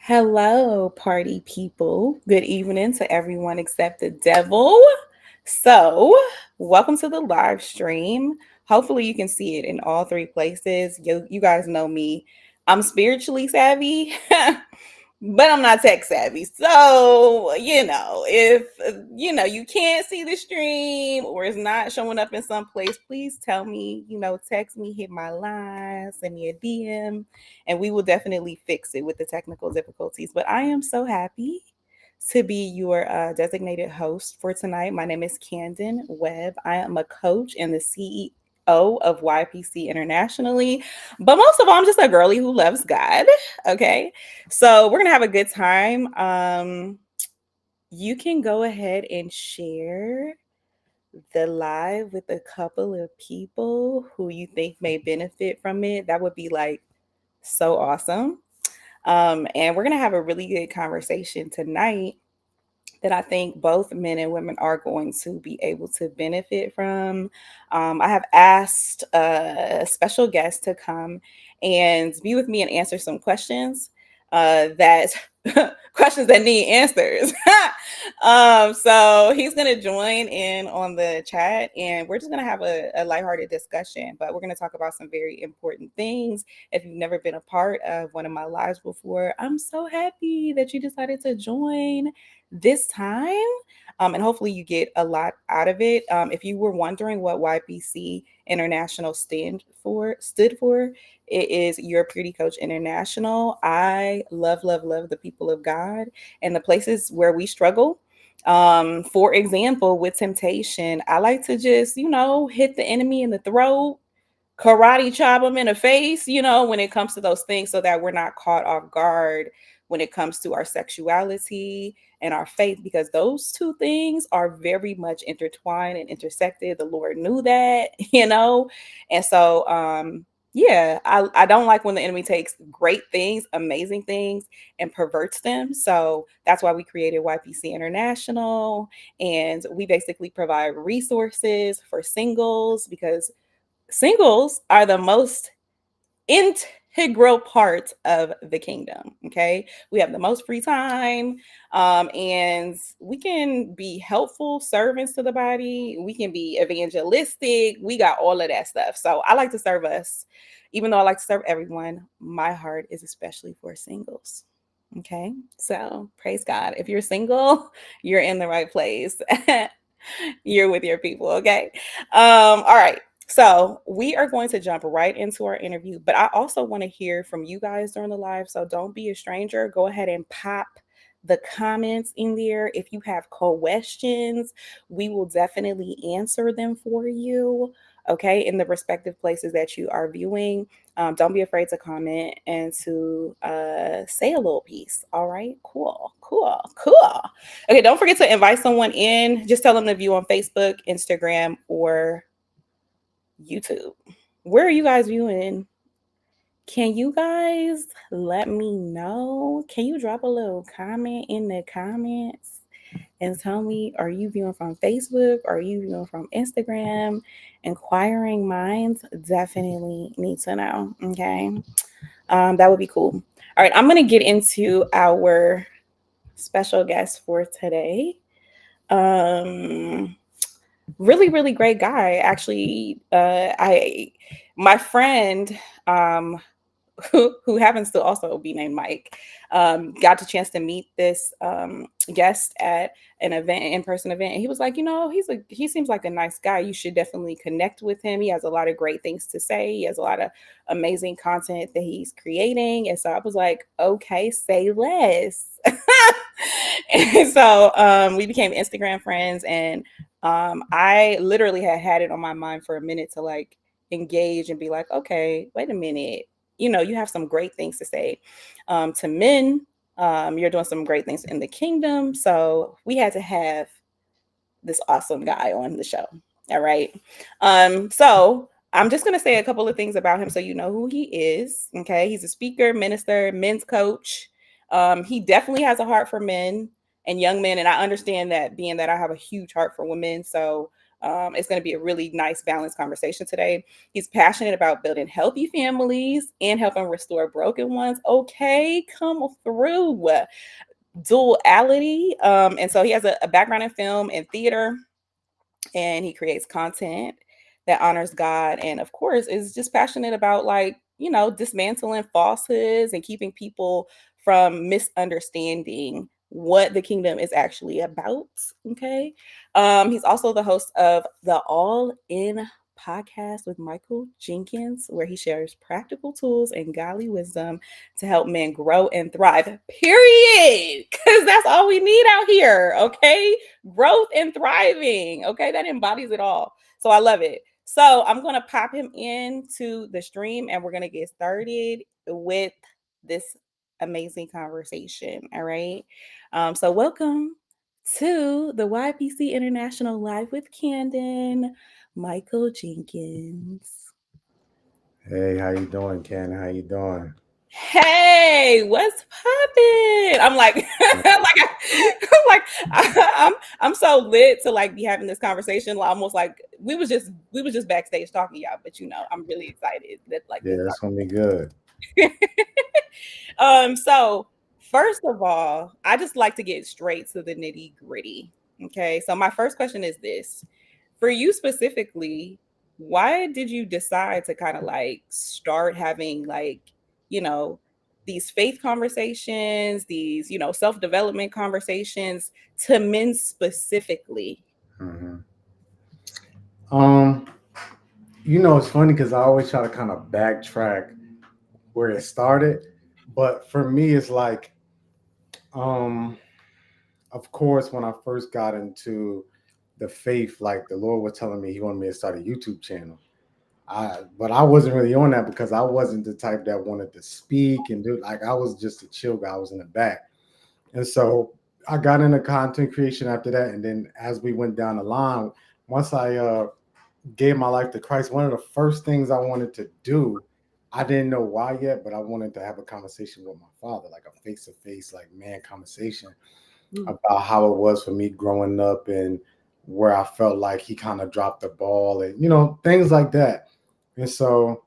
Hello, party people. Good evening to everyone except the devil. So, welcome to the live stream. Hopefully, you can see it in all three places. You guys know me. I'm spiritually savvy, but I'm not tech savvy. So, if you can't see the stream or it's not showing up in some place, please tell me, text me, hit my line, send me a DM, and we will definitely fix it with the technical difficulties. But I am so happy to be your designated host for tonight. My name is Camden Webb. I am a coach and the CEO of YPC internationally, but most of all, I'm just a girly who loves God. Okay. So we're gonna have a good time. You can go ahead and share the live with a couple of people who you think may benefit from it. That would be like so awesome. And we're gonna have a really good conversation tonight that I think both men and women are going to be able to benefit from. I have asked a special guest to come and be with me and answer some questions that questions that need answers. So he's going to join in on the chat and we're just going to have a lighthearted discussion, but we're going to talk about some very important things. If you've never been a part of one of my lives before, I'm so happy that you decided to join this time. And hopefully you get a lot out of it. If you were wondering what YPC International stood for, it is Your Purity Coach International. I love, love, love the people of God and the places where we struggle. For example, with temptation, I like to just, hit the enemy in the throat, karate chop them in the face, when it comes to those things, so that we're not caught off guard when it comes to our sexuality and our faith, because those two things are very much intertwined and intersected. The Lord knew that, and so yeah, I don't like when the enemy takes great things, amazing things, and perverts them. So that's why we created YPC International, and we basically provide resources for singles, because singles are the most integral part of the kingdom. Okay, we have the most free time, and we can be helpful servants to the body. We can be evangelistic. We got all of that stuff. So I like to serve us. Even though I like to serve everyone, my heart is especially for singles. Okay, so praise God. If you're single, you're in the right place. You're with your people. Okay. All right. So we are going to jump right into our interview, but I also want to hear from you guys during the live. So don't be a stranger. Go ahead and pop the comments in there. If you have questions, we will definitely answer them for you. Okay, in the respective places that you are viewing. Don't be afraid to comment and to say a little piece. All right, cool, cool, cool. Okay, don't forget to invite someone in. Just tell them to view on Facebook, Instagram, or YouTube. Where are you guys viewing? Can you guys let me know? Can you drop a little comment in the comments and tell me, are you viewing from Facebook? Are you viewing from Instagram? Inquiring minds definitely need to know. Okay. That would be cool. All right, I'm going to get into our special guest for today. Um, Really, really great guy. Actually, my friend, who happens to also be named Mike, got the chance to meet this guest at an event, in-person event, and he was like, he seems like a nice guy. You should definitely connect with him. He has a lot of great things to say. He has a lot of amazing content that he's creating, and so I was like, okay, say less. And so we became Instagram friends, and I literally had it on my mind for a minute to like engage and be like, okay, wait a minute. You have some great things to say to men. You're doing some great things in the kingdom. So we had to have this awesome guy on the show. All right. So I'm just going to say a couple of things about him so you know who he is. Okay. He's a speaker, minister, men's coach. He definitely has a heart for men and young men. And I understand that, being that I have a huge heart for women. So It's going to be a really nice, balanced conversation today. He's passionate about building healthy families and helping restore broken ones. Okay, come through. Duality. And so he has a background in film and theater, and he creates content that honors God, and of course is just passionate about, like, dismantling falsehoods and keeping people from misunderstanding what the kingdom is actually about. Okay. He's also the host of the All In podcast with Michael Jenkins, where he shares practical tools and godly wisdom to help men grow and thrive, period, because that's all we need out here. Okay, growth and thriving. Okay, that embodies it all. So I love it. So I'm going to pop him into the stream, and we're going to get started with this amazing conversation. All right. So welcome to the YPC International Live with Candon, Michael Jenkins. Hey, how you doing, Ken? How you doing? Hey, what's poppin'? I'm like, I'm so lit to like be having this conversation. Almost like we was just backstage talking, y'all. But I'm really excited that like Yeah, this. that's gonna be good. So first of all, I just like to get straight to the nitty gritty. Okay, so my first question is this: for you specifically, why did you decide to kind of like start having like, you know, these faith conversations, these, self-development conversations to men specifically? hmm Um, it's funny because I always try to kind of backtrack where it started, but for me, it's like, um, of course, when I first got into the faith, like the Lord was telling me He wanted me to start a YouTube channel. But I wasn't really on that because I wasn't the type that wanted to speak and do, like, I was just a chill guy. I was in the back. And so I got into content creation after that. And then as we went down the line, once I gave my life to Christ, one of the first things I wanted to do, I didn't know why yet, but I wanted to have a conversation with my father, like a face to face, like man conversation Mm. about how it was for me growing up and where I felt like he kind of dropped the ball and, things like that. And so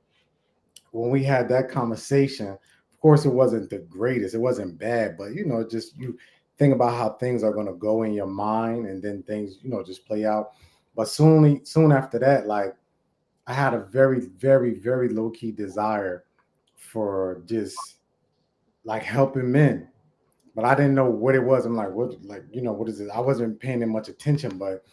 when we had that conversation, of course, it wasn't the greatest. It wasn't bad, but just you think about how things are going to go in your mind, and then things, just play out. But soon after that, like I had a very, very, very low key desire for just like helping men, but I didn't know what it was. I'm like, what, like, what is it? I wasn't paying it much attention, but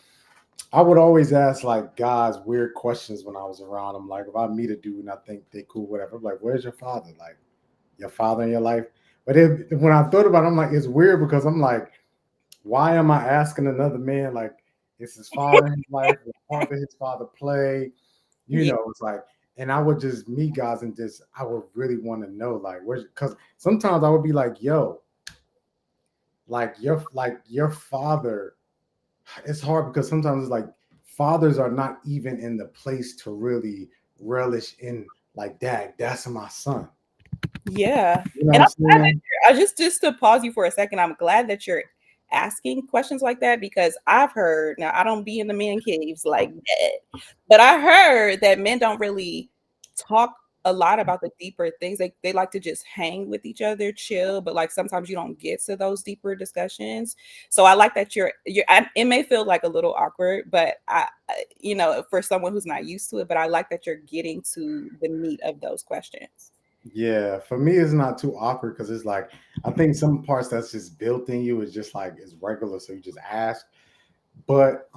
I would always ask like guys weird questions when I was around them. Like if I meet a dude and I think they cool, whatever, I'm like, where's your father? Like your father in your life. But when I thought about it, I'm like, it's weird because I'm like, why am I asking another man like it's his father in his life? What part did his father play? Yeah. It's like, and I would just meet guys and just I would really want to know like where's, because sometimes I would be like, yo, like your father. It's hard because sometimes it's like fathers are not even in the place to really relish in like dad. That's my son. Yeah. You know what And I'm I'm glad that saying? just to pause you for a second, I'm glad that you're asking questions like that, because I've heard, now I don't be in the man caves like that, but I heard that men don't really talk a lot about the deeper things. They like to just hang with each other, chill, but like sometimes you don't get to those deeper discussions. So I like that it may feel like a little awkward, but for someone who's not used to it, but I like that you're getting to the meat of those questions. Yeah, for me, it's not too awkward because it's like I think some parts that's just built in you is just like it's regular, so you just ask. But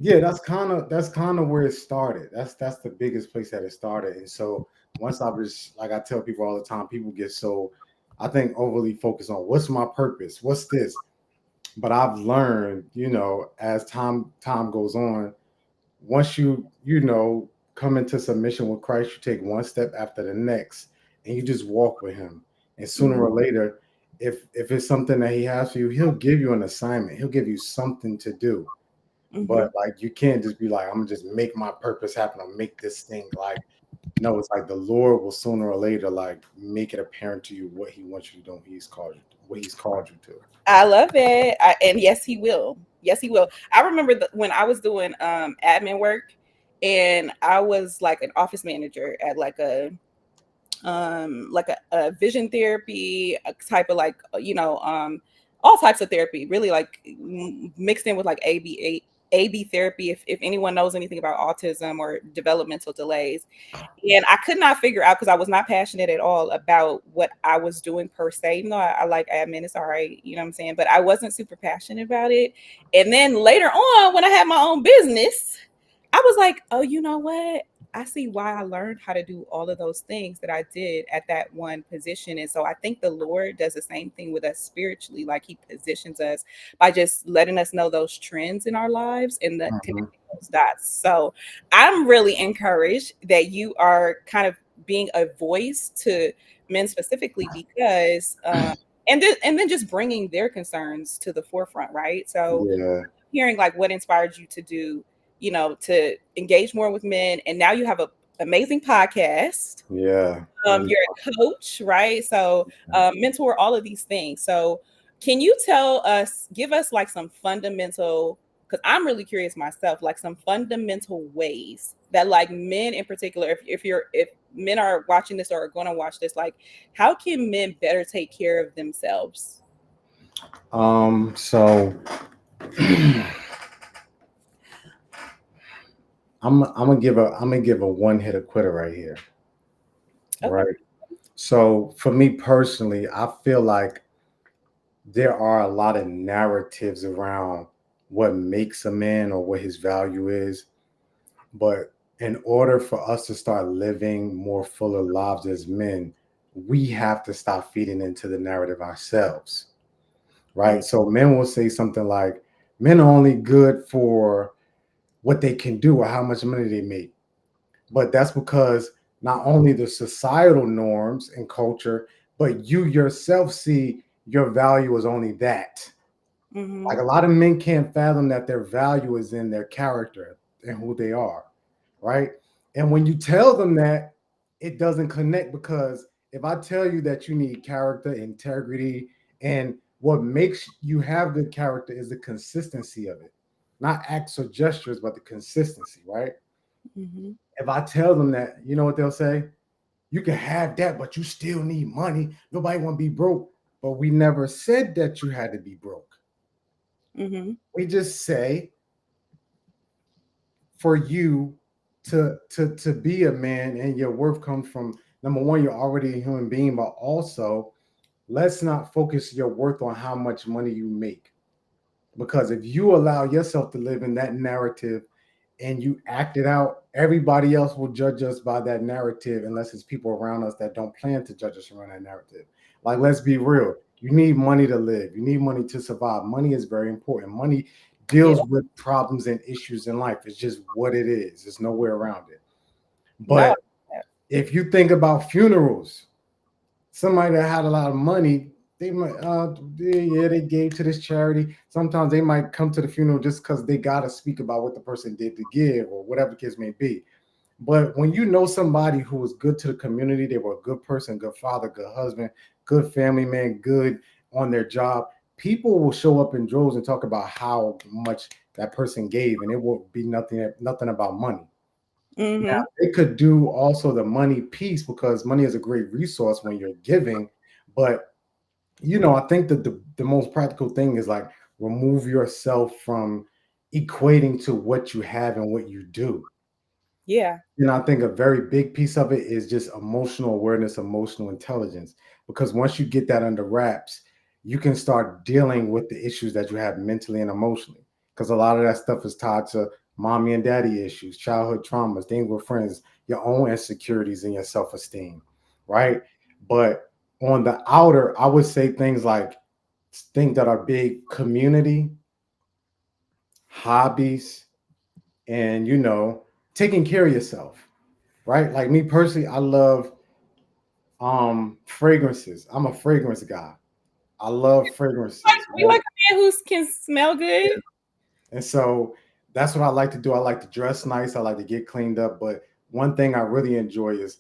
yeah, that's kind of where it started. That's the biggest place that it started. And so once I was like I tell people all the time, people get so I think overly focused on what's my purpose, what's this. But I've learned, as time goes on, once you come into submission with Christ, you take one step after the next, and you just walk with Him. And sooner Mhm, or later, if it's something that He has for you, He'll give you an assignment. He'll give you something to do. mhm. But like you can't just be like, I'm gonna just make my purpose happen or make this thing like no, it's like the Lord will sooner or later like make it apparent to you what He wants you to do, what He's called you to. I love it. And yes, he will. Yes, he will. I remember when I was doing admin work, and I was like an office manager at like a vision therapy, a type of like all types of therapy, really like mixed in with like AB therapy, if anyone knows anything about autism or developmental delays. And I could not figure out, because I was not passionate at all about what I was doing per se. Even though I like admin, it's all right, you know what I'm saying? But I wasn't super passionate about it. And then later on, when I had my own business, I was like, oh, you know what? I see why I learned how to do all of those things that I did at that one position. And so I think the Lord does the same thing with us spiritually. Like he positions us by just letting us know those trends in our lives and the Mhm. connecting those dots. So I'm really encouraged that you are kind of being a voice to men specifically, because and then just bringing their concerns to the forefront, right? So Yeah, hearing like what inspired you to do, to engage more with men, and now you have a amazing podcast. yeah. Really. You're a coach, right? So mentor, all of these things. So can you give us like some fundamental, because I'm really curious myself, like some fundamental ways that like men in particular, if men are watching this or are going to watch this, like how can men better take care of themselves? So I'm gonna give a one hit quitter right here, Okay. right? So for me personally, I feel like there are a lot of narratives around what makes a man or what his value is, but in order for us to start living more fuller lives as men, we have to stop feeding into the narrative ourselves, right? So men will say something like, men are only good for what they can do or how much money they make. But that's because not only the societal norms and culture, but you yourself see your value as only that. Mm-hmm. Like a lot of men can't fathom that their value is in their character and who they are, right? And when you tell them that, it doesn't connect, because if I tell you that you need character, integrity, and what makes you have good character is the consistency of it, not acts or gestures, but the consistency, right? Mm-hmm. If I tell them that, you know what they'll say? You can have that, but you still need money. Nobody want to be broke. But we never said that you had to be broke. Mm-hmm. We just say for you to be a man and your worth comes from, number one, you're already a human being, but also let's not focus your worth on how much money you make. Because if you allow yourself to live in that narrative and you act it out, everybody else will judge us by that narrative, unless it's people around us that don't plan to judge us around that narrative. Like, let's be real. You need money to live. You need money to survive. Money is very important. Money Yeah. deals with problems and issues in life. It's just what it is. There's no way around it. No. But if you think about funerals, somebody that had a lot of money, they might, yeah, they gave to this charity. Sometimes they might come to the funeral just because they got to speak about what the person did to give or whatever the case may be. But when you know somebody who was good to the community, they were a good person, good father, good husband, good family man, good on their job, people will show up in droves and talk about how much that person gave, and it will be nothing about money. Now, Mm-hmm. it could do also the money piece, because money is a great resource when you're giving. But, I think that the most practical thing is like remove yourself from equating to what you have and what you do. Yeah. And I think a very big piece of it is just emotional awareness, emotional intelligence. Because once you get that under wraps, you can start dealing with the issues that you have mentally and emotionally. Because a lot of that stuff is tied to mommy and daddy issues, childhood traumas, things with friends, your own insecurities, and your self esteem, right? But on the outer, I would say things like things that are big: community, hobbies, and, taking care of yourself, right? Like me personally, I love fragrances. I'm a fragrance guy. I love fragrances, We right? like a man who can smell good. And so that's what I like to do. I like to dress nice. I like to get cleaned up. But one thing I really enjoy is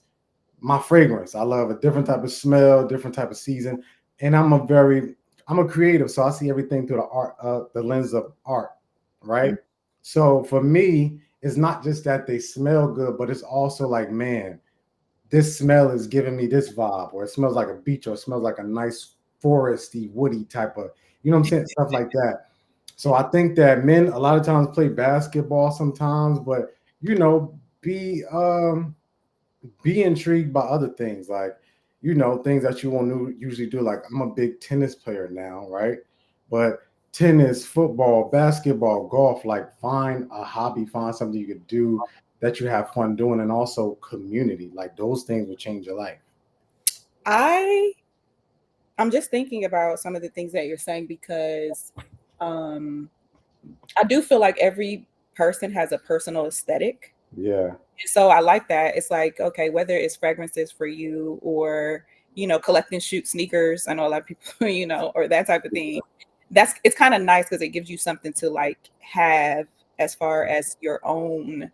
my fragrance. I love a different type of smell, different type of season. And I'm a very I'm a creative, so I see everything through the lens of art, right? So for me, it's not just that they smell good, but it's also like, man, this smell is giving me this vibe, or it smells like a beach, or it smells like a nice foresty, woody type of, you know what I'm saying, stuff like that. So I think that men a lot of times play basketball sometimes, but you know, be be intrigued by other things, like things that you won't usually do. Like I'm a big tennis player now, right? But tennis, football, basketball, golf, like find a hobby, find something you could do that you have fun doing, and also community. Like those things will change your life. I I'm just thinking about some of the things that you're saying because um I do feel like every person has a personal aesthetic. Yeah, And so I like that. It's like, okay, whether it's fragrances for you or, collecting shoot sneakers. I know a lot of people, or that type of thing. It's kind of nice because it gives you something to like have as far as your own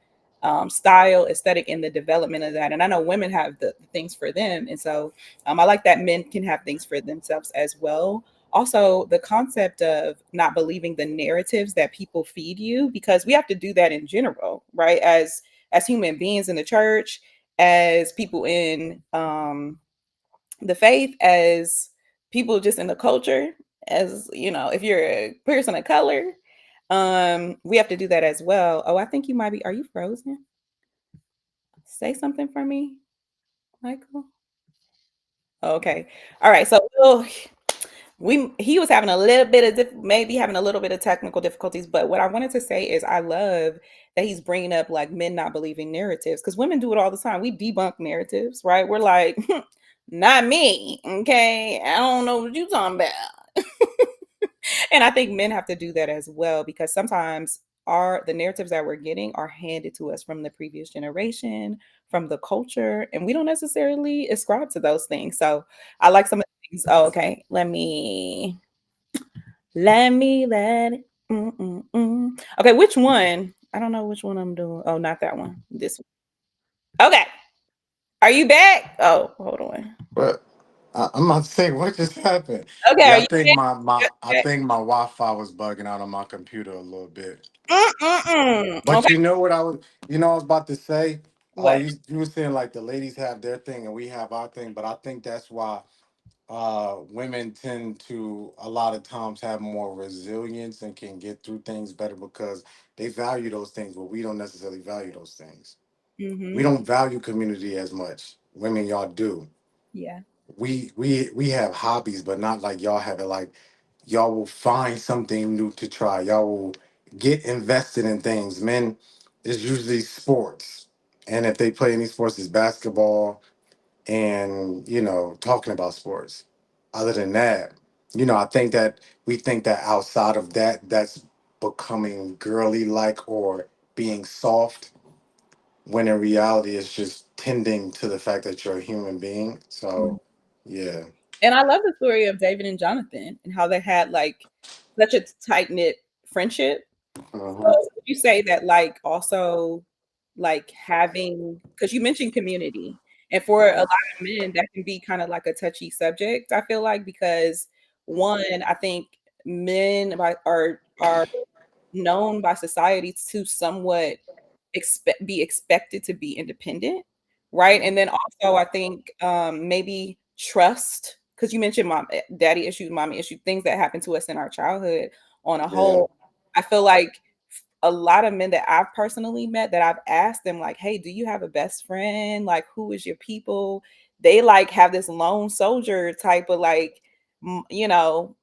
style, aesthetic, and the development of that. And I know women have the things for them. And so I like that men can have things for themselves as well. Also, the concept of not believing the narratives that people feed you, because we have to do that in general, right? As human beings in the church, as people in the faith, as people just in the culture, as if you're a person of color, we have to do that as well. Oh, I think you might be. Are you frozen? Say something for me, Michael. Okay. All right. So he was having a little bit of maybe having a little bit of technical difficulties, but what I wanted to say is I love that he's bringing up like men not believing narratives, because women do it all the time. We debunk narratives, right? We're like, not me, okay, I don't know what you talking about. And I think men have to do that as well, because sometimes the narratives that we're getting are handed to us from the previous generation, from the culture, and we don't necessarily ascribe to those things. So I like some of the things. Oh, okay, let it. Okay, which one? I don't know which one I'm doing. Oh, not that one. This one. Okay. Are you back? Oh, hold on. but I'm not saying what just happened. Okay, Yeah, are I you think I back? think my Wi-Fi was bugging out on my computer a little bit. But Okay. you know what I was about to say. Oh, What? you were saying like the ladies have their thing and we have our thing, but I think that's why women tend to a lot of times have more resilience and can get through things better because they value those things, but we don't necessarily value those things. We Mm-hmm. don't value community as much. Women, y'all do. Yeah. We have hobbies, but not like y'all have it. Like y'all will find something new to try. Y'all will get invested in things. Men is usually sports, and if they play any sports, it's basketball and talking about sports. Other than that, I think that we think that outside of that, that's becoming girly like or being soft, when in reality it's just tending to the fact that you're a human being. So yeah. And I love the story of David and Jonathan and how they had like such a tight knit friendship. So Uh-huh. would you say that like also like having, because you mentioned community, and for a lot of men that can be kind of like a touchy subject, I feel like, because one, I think men are known by society to somewhat be expected to be independent, right? And then also I think maybe trust, because you mentioned mom, daddy issues, mommy issues, things that happen to us in our childhood. On a Yeah. whole, I feel like a lot of men that I've personally met, that I've asked them like, hey, do you have a best friend? Like, who is your people? They like have this lone soldier type of like, you know,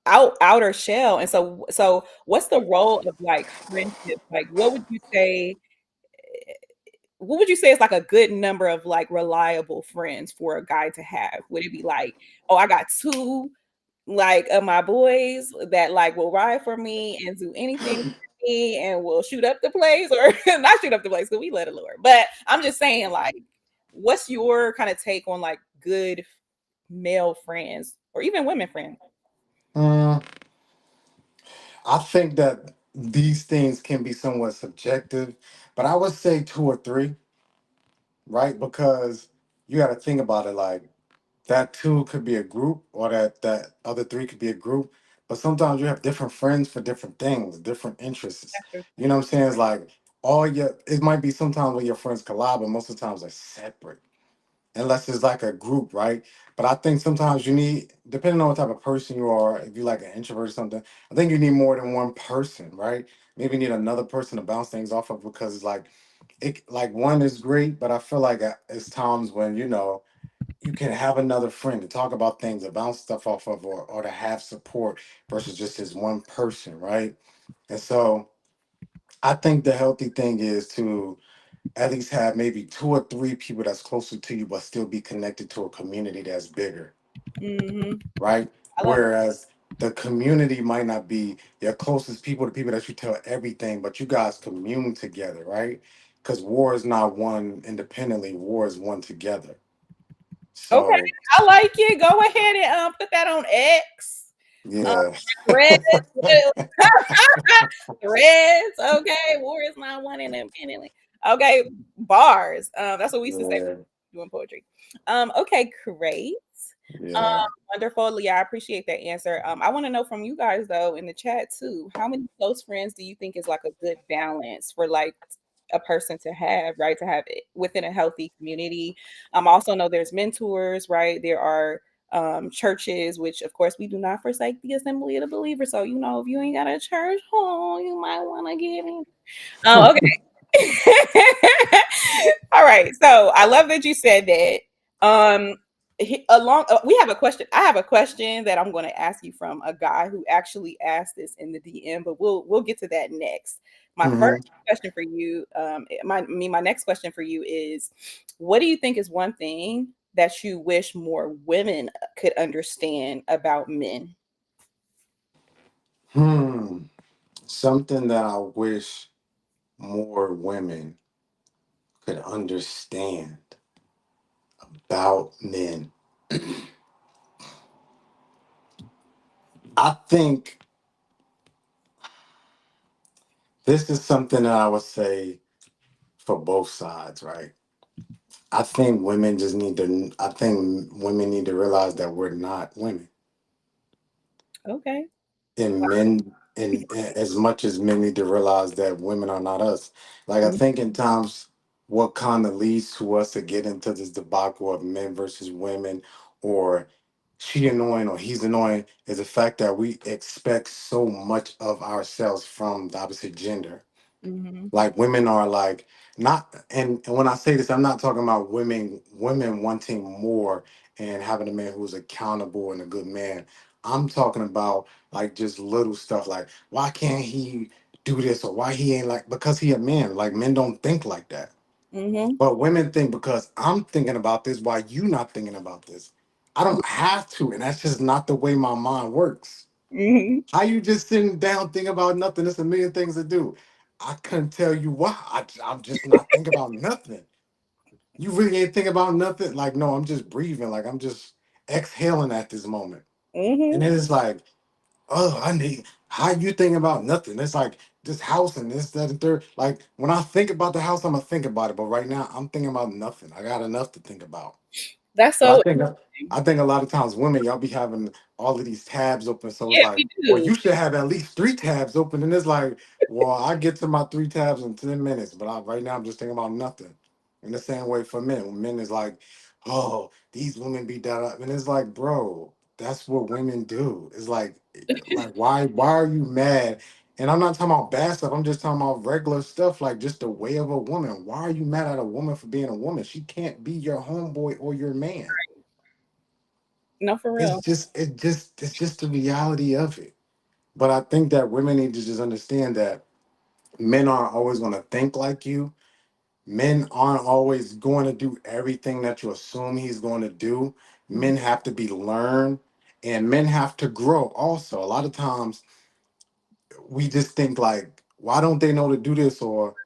outer shell. And so what's the role of like friendship? Like, what would you say is like a good number of like reliable friends for a guy to have? Would it be like, oh, I got two like of my boys that like will ride for me and do anything for me and will shoot up the place, or not shoot up the place because we let it lower. But I'm just saying, like, what's your kind of take on like good male friends or even women friends? Mm, I think that these things can be somewhat subjective, but I would say two or three, right? Because you got to think about it like that two could be a group, or that other three could be a group. But sometimes you have different friends for different things, different interests. That's true. You know what I'm saying? It's like all your it might be sometimes where your friends collab, but most of the times they're separate. Unless it's like a group, right? But I think sometimes you need, depending on what type of person you are, if you're like an introvert or something, I think you need more than one person, right? Maybe you need another person to bounce things off of, because it's like it like one is great, but I feel like it's times when you can have another friend to talk about things, to bounce stuff off of, or to have support versus just this one person, right? And so I think the healthy thing is to at least have maybe two or three people that's closer to you, but still be connected to a community that's bigger, Hmm. right? I love Whereas the community might not be your closest people, the people that you tell everything, but you guys commune together, right? Because war is not won independently, war is won together. it. Okay, So, I like it. Go ahead and put that on X. Um, yeah. threads, threads. Okay, war is not won independently. Okay, bars. That's what we used to say Yeah. doing poetry. Okay, great. Um, Yeah. wonderful. Yeah, I appreciate that answer. I want to know from you guys though in the chat too. How many close friends do you think is like a good balance for like a person to have, right? To have it within a healthy community. I also know there's mentors, right? There are churches, which of course we do not forsake the assembly of the believers. So you know, if you ain't got a church home, you might want to get in. Okay. All right. So I love that you said that. We have a question. I have a question that I'm going to ask you from a guy who actually asked this in the DM, but we'll get to that next. My Hmm. first question for you, my next question for you is, what do you think is one thing that you wish more women could understand about men? Hmm. Something that I wish more women could understand about men. I think this is something that I would say for both sides, right? I think women need to realize that we're not women. Okay. And men, and as much as men need to realize that women are not us. Like, I think in times what kind of leads to us to get into this debacle of men versus women, or she annoying or he's annoying, is the fact that we expect so much of ourselves from the opposite gender. Mm-hmm. Like, women are like not, and when I say this, I'm not talking about women wanting more and having a man who's accountable and a good man. I'm talking about like just little stuff like, why can't he do this, or why he ain't, like, because he a man. Like, men don't think like that. Mm-hmm. But women think, because I'm thinking about this, why you not thinking about this? I don't have to, and that's just not the way my mind works. Mm-hmm. How you just sitting down thinking about nothing? There's a million things to do. I couldn't tell you why. I'm just not thinking about nothing. You really ain't thinking about nothing? Like, no, I'm just breathing. Like, I'm just exhaling at this moment. And Mm-hmm. then it's like, oh, I need, how you thinking about nothing? It's like this house and this, that, and third. Like, when I think about the house, I'm going to think about it. But right now, I'm thinking about nothing. I got enough to think about. That's But so I think a lot of times women, y'all be having all of these tabs open. So it's yeah, like, we well, do. you should have at least three tabs open. And it's like, well, I get to my three tabs in 10 minutes, but right now I'm just thinking about nothing. In the same way for men, when men is like, oh, these women be that up. And it's like, bro, that's what women do. It's like why are you mad? And I'm not talking about bad stuff. I'm just talking about regular stuff, like just the way of a woman. Why are you mad at a woman for being a woman? She can't be your homeboy or your man. No, for real. It's just the reality of it. But I think that women need to just understand that men aren't always going to think like you. Men aren't always going to do everything that you assume he's going to do. Mhm, Men have to be learned, and men have to grow also. A lot of times we just think like, why don't they know to do this, or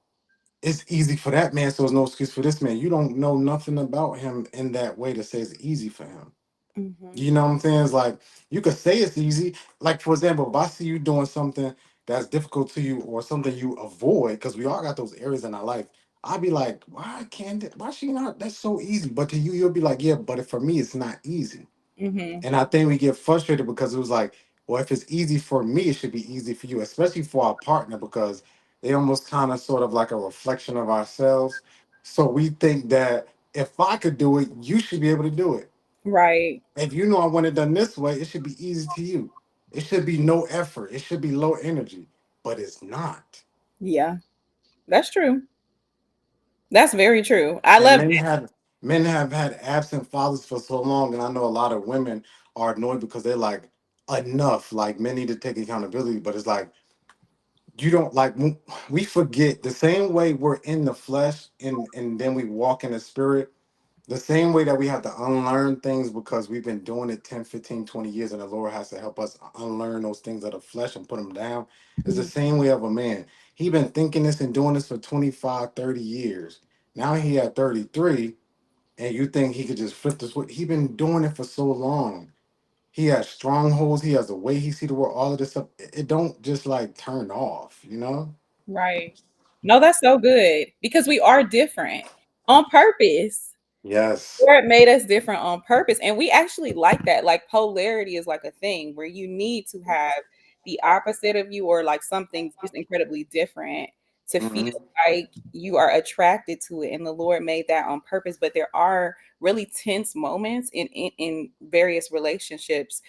it's easy for that man, so there's no excuse for this man. You don't know nothing about him in that way to say it's easy for him. mhm, You know what I'm saying? It's like, you could say it's easy. Like, for example, if I see you doing something that's difficult to you, or something you avoid, because we all got those areas in our life. I'd be like, why can't it, why she not? That's so easy. But to you, you'll be like, yeah, but for me, it's not easy. Mm-hmm. And I think we get frustrated because it was like, well, if it's easy for me, it should be easy for you, especially for our partner, because they almost kind of sort of like a reflection of ourselves. So we think that if I could do it, you should be able to do it. Right. If you know I want it done this way, it should be easy to you. It should be no effort. It should be low energy, but it's not. Yeah, that's true. That's very true. I And love men have had absent fathers for so long, and I know a lot of women are annoyed because they're like, enough. Like men need to take accountability, but it's like you don't like we forget the same way we're in the flesh and then we walk in the spirit, the same way that we have to unlearn things because we've been doing it 10, 15, 20 years and the Lord has to help us unlearn those things of the flesh and put them down. It's the that. same way of a man. He been thinking this and doing this for 25, 30 years. Now he at 33 and you think he could just flip the switch. He been doing it for so long. He has strongholds. He has a way he see the world. All of this stuff. It don't just like turn off. You know? Right. No, that's so good because we are different on purpose. Yes. Or it made us different on purpose. And we actually like that. Like polarity is like a thing where you need to have the opposite of you or like something just incredibly different to feel Hmm. like you are attracted to it. And the Lord made that on purpose. But there are really tense moments in various relationships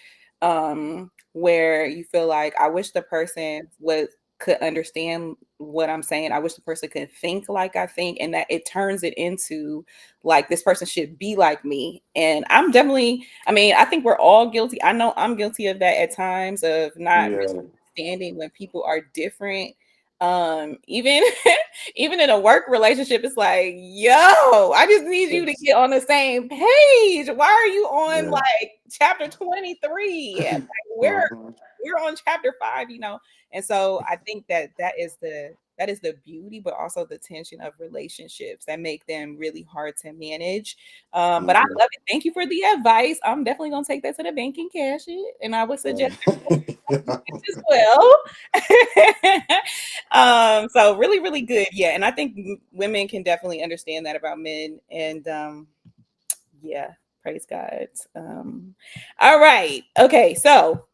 where you feel like I wish the person was could understand what I'm saying. I wish the person could think like I think, and that it turns it into like this person should be like me. And I'm definitely, I mean, I think we're all guilty. I know I'm guilty of that at times of not really Yeah. understanding when people are different. Even even in a work relationship, it's like, yo, I just need you to It's- get on the same page. Why are you on Yeah. like chapter 23? Like Mhm. we're on chapter 5. And so I think that is the beauty, but also the tension of relationships that make them really hard to manage. But I Mhm. love it. Thank you for the advice. I'm definitely gonna take that to the bank and cash it, and I would suggest Yeah. as well. So really, really good. Yeah, and I think women can definitely understand that about men, and yeah, praise God. Um, all right, okay, so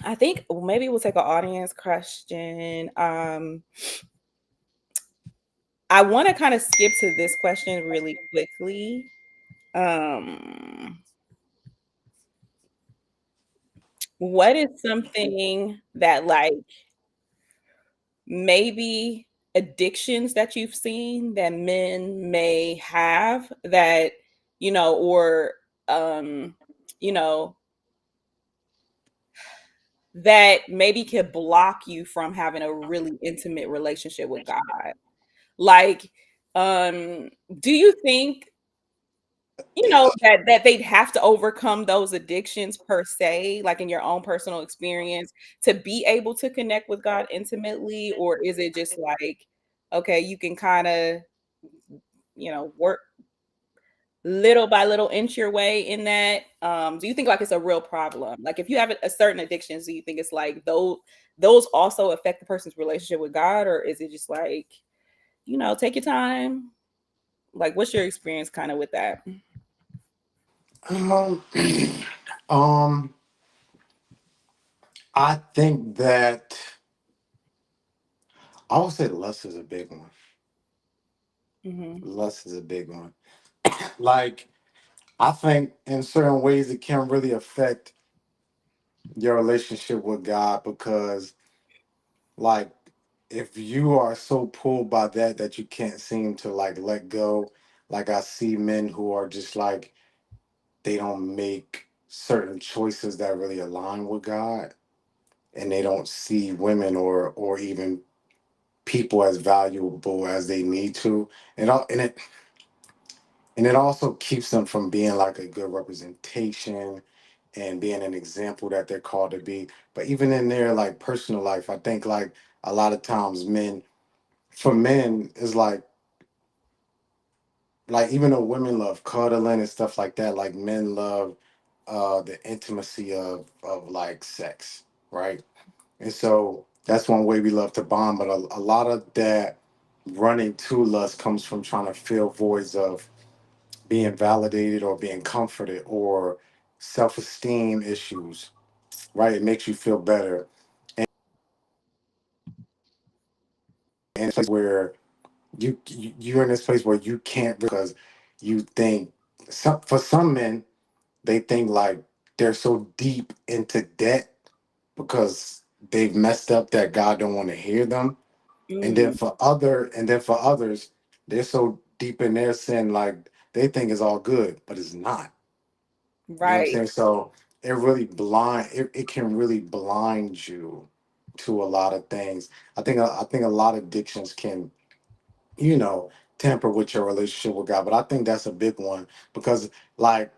I think maybe we'll take an audience question. I want to kind of skip to this question really quickly. Um, what is something that like maybe addictions that you've seen that men may have that or um you know that maybe could block you from having a really intimate relationship with God? Like, do you think that they'd have to overcome those addictions per se, like in your own personal experience, to be able to connect with God intimately? Or is it just like, okay, you can kind of, work little by little inch your way in that? Do you think like it's a real problem? Like if you have a certain addictions, do you think it's like those also affect the person's relationship with God? Or is it just like, take your time? Like what's your experience kind of with that? um, um, I think that I would say lust is a big one. Hmm. Lust is a big one. Like I think in certain ways it can really affect your relationship with God because like if you are so pulled by that you can't seem to like let go, like I see men who are just like they don't make certain choices that really align with God and they don't see women or even people as valuable as they need to. And it also keeps them from being like a good representation and being an example that they're called to be. But even in their like personal life, I think like a lot of times for men is like even though women love cuddling and stuff like that, like men love the intimacy of like sex, right? And so that's one way we love to bond. But a lot of that running to lust comes from trying to fill voids of being validated or being comforted or self-esteem issues, right? It makes you feel better. And it's a place where you're in this place where you can't because you think for some men they think like they're so deep into debt because they've messed up that God don't want to hear them. Mm, And then for others, they're so deep in their sin, like they think it's all good, but it's not. You know what I'm right. saying? So it can really blind you to a lot of things. I think a lot of addictions can, you know, tamper with your relationship with God. But I think that's a big one because like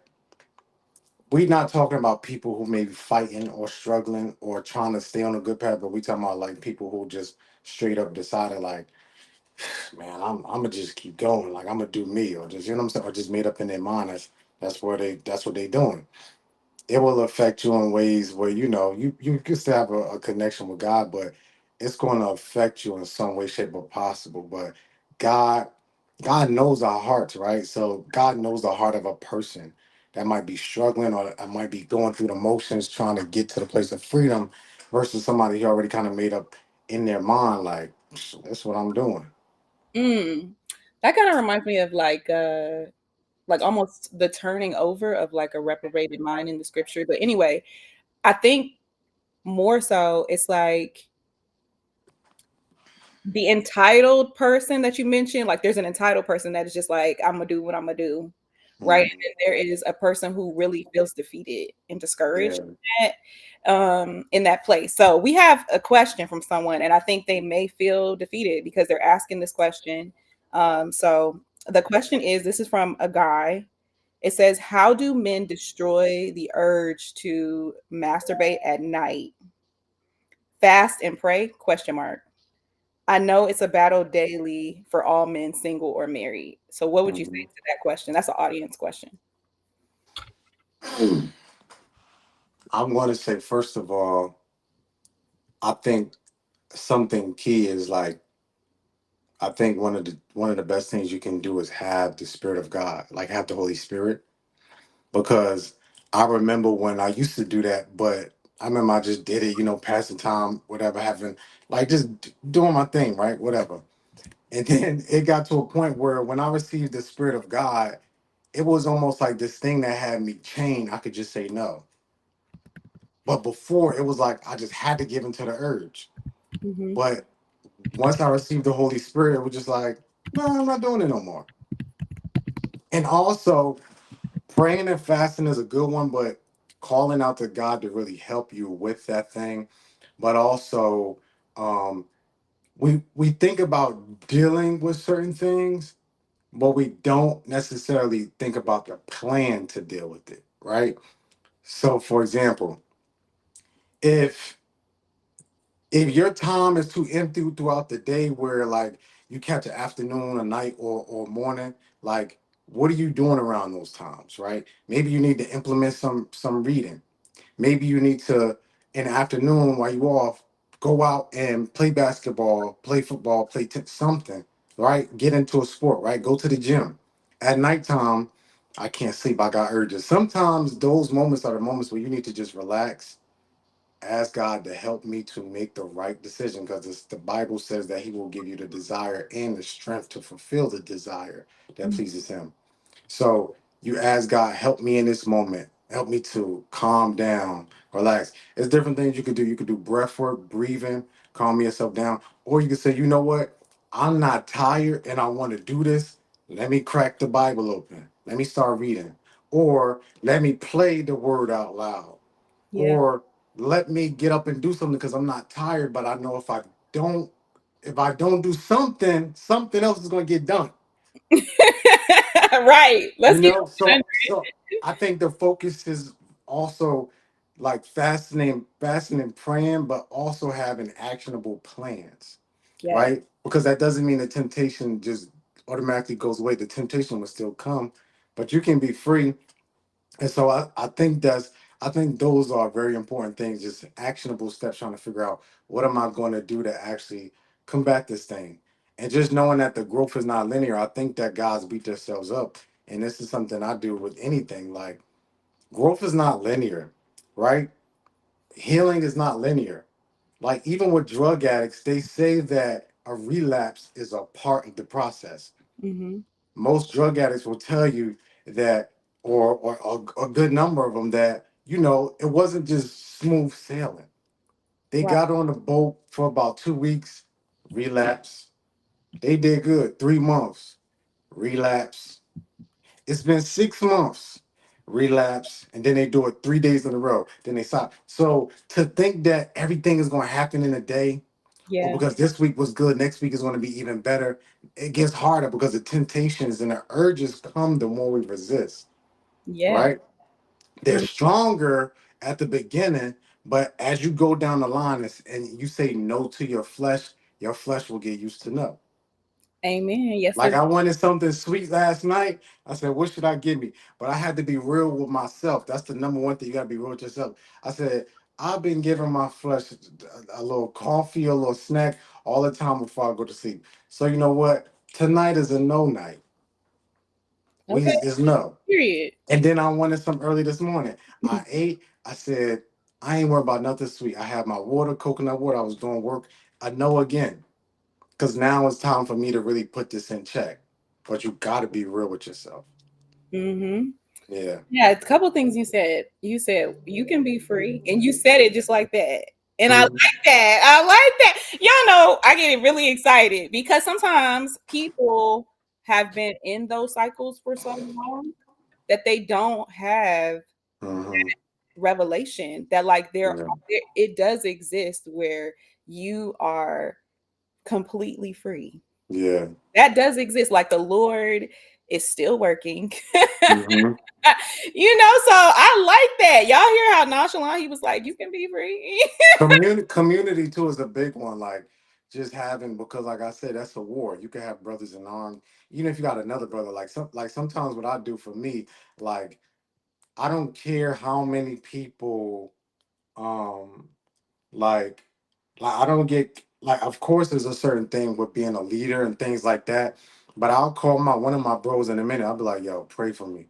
we're not talking about people who may be fighting or struggling or trying to stay on a good path, but we talking about like people who just straight up decided like, man, I'm gonna just keep going, like I'm gonna do me, or just you know what I'm saying, or just made up in their mind that's what they doing. It will affect you in ways where you know you can still have a connection with God, but it's going to affect you in some way, shape, or possible. But God, God knows our hearts, right? So God knows the heart of a person that might be struggling or might be going through the motions trying to get to the place of freedom, versus somebody who already kind of made up in their mind, like that's what I'm doing. Mm. That kind of reminds me of like almost the turning over of like a reprobated mind in the scripture. But anyway, I think more so it's like the entitled person that you mentioned, like there's an entitled person that is just like, I'm gonna do what I'm gonna do. Right. And Mhm. then there is a person who really feels defeated and discouraged Yeah. in that place. So we have a question from someone, and I think they may feel defeated because they're asking this question. So the question is, this is from a guy. It says, how do men destroy the urge to masturbate at night? Fast and pray? Question mark. I know it's a battle daily for all men, single or married. So, what would you say Mhm. to that question? That's an audience question. I'm going to say first of all, I think something key is like I think one of the best things you can do is have the Spirit of God, like have the Holy Spirit, because I remember when I used to do that, but I remember I just did it, you know, passing time, whatever, having like just doing my thing, right, whatever. And then it got to a point where when I received the Spirit of God, it was almost like this thing that had me chained. I could just say no, but before it was like I just had to give into the urge. Hmm. But once I received the Holy Spirit, it was just like, no, I'm not doing it no more. And also, praying and fasting is a good one, but calling out to God to really help you with that thing. But also, um, we think about dealing with certain things, but we don't necessarily think about the plan to deal with it, right? So, for example, if if your time is too empty throughout the day where like you catch an afternoon, a night or morning, like what are you doing around those times, right? Maybe you need to implement some reading. Maybe you need to in the afternoon while you off, go out and play basketball, play football, something, right? Get into a sport, right? Go to the gym. At nighttime, I can't sleep, I got urges. Sometimes those moments are the moments where you need to just relax, ask God to help me to make the right decision because the Bible says that He will give you the desire and the strength to fulfill the desire that pleases Him. So you ask God, help me in this moment. Help me to calm down, relax. There's different things you could do. You could do breath work, breathing, calm yourself down. Or you could say, you know what? I'm not tired and I want to do this. Let me crack the Bible open. Let me start reading. Or let me play the word out loud, Yeah. or let me get up and do something because I'm not tired, but I know don't if I don't do something, something else is going to get done. Right. Let's You keep know, it 100. so I think the focus is also like fasting and praying, but also having actionable plans, Yes. right? Because that doesn't mean the temptation just automatically goes away. The temptation will still come, but you can be free. And so I think those are very important things, just actionable steps trying to figure out what am I going to do to actually combat this thing. And just knowing that the growth is not linear, I think that guys beat themselves up. And this is something I do with anything. Like, growth is not linear, right? Healing is not linear. Like, even with drug addicts, they say that a relapse is a part of the process. Mm-hmm. Most drug addicts will tell you that, or a good number of them, that, it wasn't just smooth sailing. They Right. got on the boat for about 2 weeks, relapse. They did good. 3 months, relapse. It's been 6 months, relapse, and then they do it 3 days in a row. Then they stop. So to think that everything is going to happen in a day, or Yeah. because this week was good, next week is going to be even better, it gets harder because the temptations and the urges come the more we resist, Yeah. right? They're stronger at the beginning, but as you go down the line and you say no to your flesh will get used to no. Amen. Yes, Like, it. I wanted something sweet last night. I said, what should I give me? But I had to be real with myself. That's the number one thing. You got to be real with yourself. I said, I've been giving my flesh a little coffee, a little snack all the time before I go to sleep. So you know what? Tonight is a no night. Okay. It's no. Period. And then I wanted some early this morning. I ate. I said, I ain't worried about nothing sweet. I had my water, coconut water. I was doing work. I know again. Because now it's time for me to really put this in check. But you got to be real with yourself. Mm-hmm. Yeah. Yeah, a couple things you said. You said you can be free, and you said it just like that. And I Mhm. like that. I like that. Y'all know I get really excited because sometimes people have been in those cycles for so long that they don't have Mhm. revelation that like Yeah. it does exist where you are completely free. Yeah. That does exist. Like the Lord is still working. Mhm. So I like that. Y'all hear how nonchalant he was like, you can be free. Community too is a big one. Like, just having, because like I said, that's a war. You can have brothers in arms, even if you got another brother. Like sometimes what I do for me, like, I don't care how many people, um like I don't get, like, of course there's a certain thing with being a leader and things like that, but I'll call my one of my bros in a minute. I'll be like, yo, pray for me.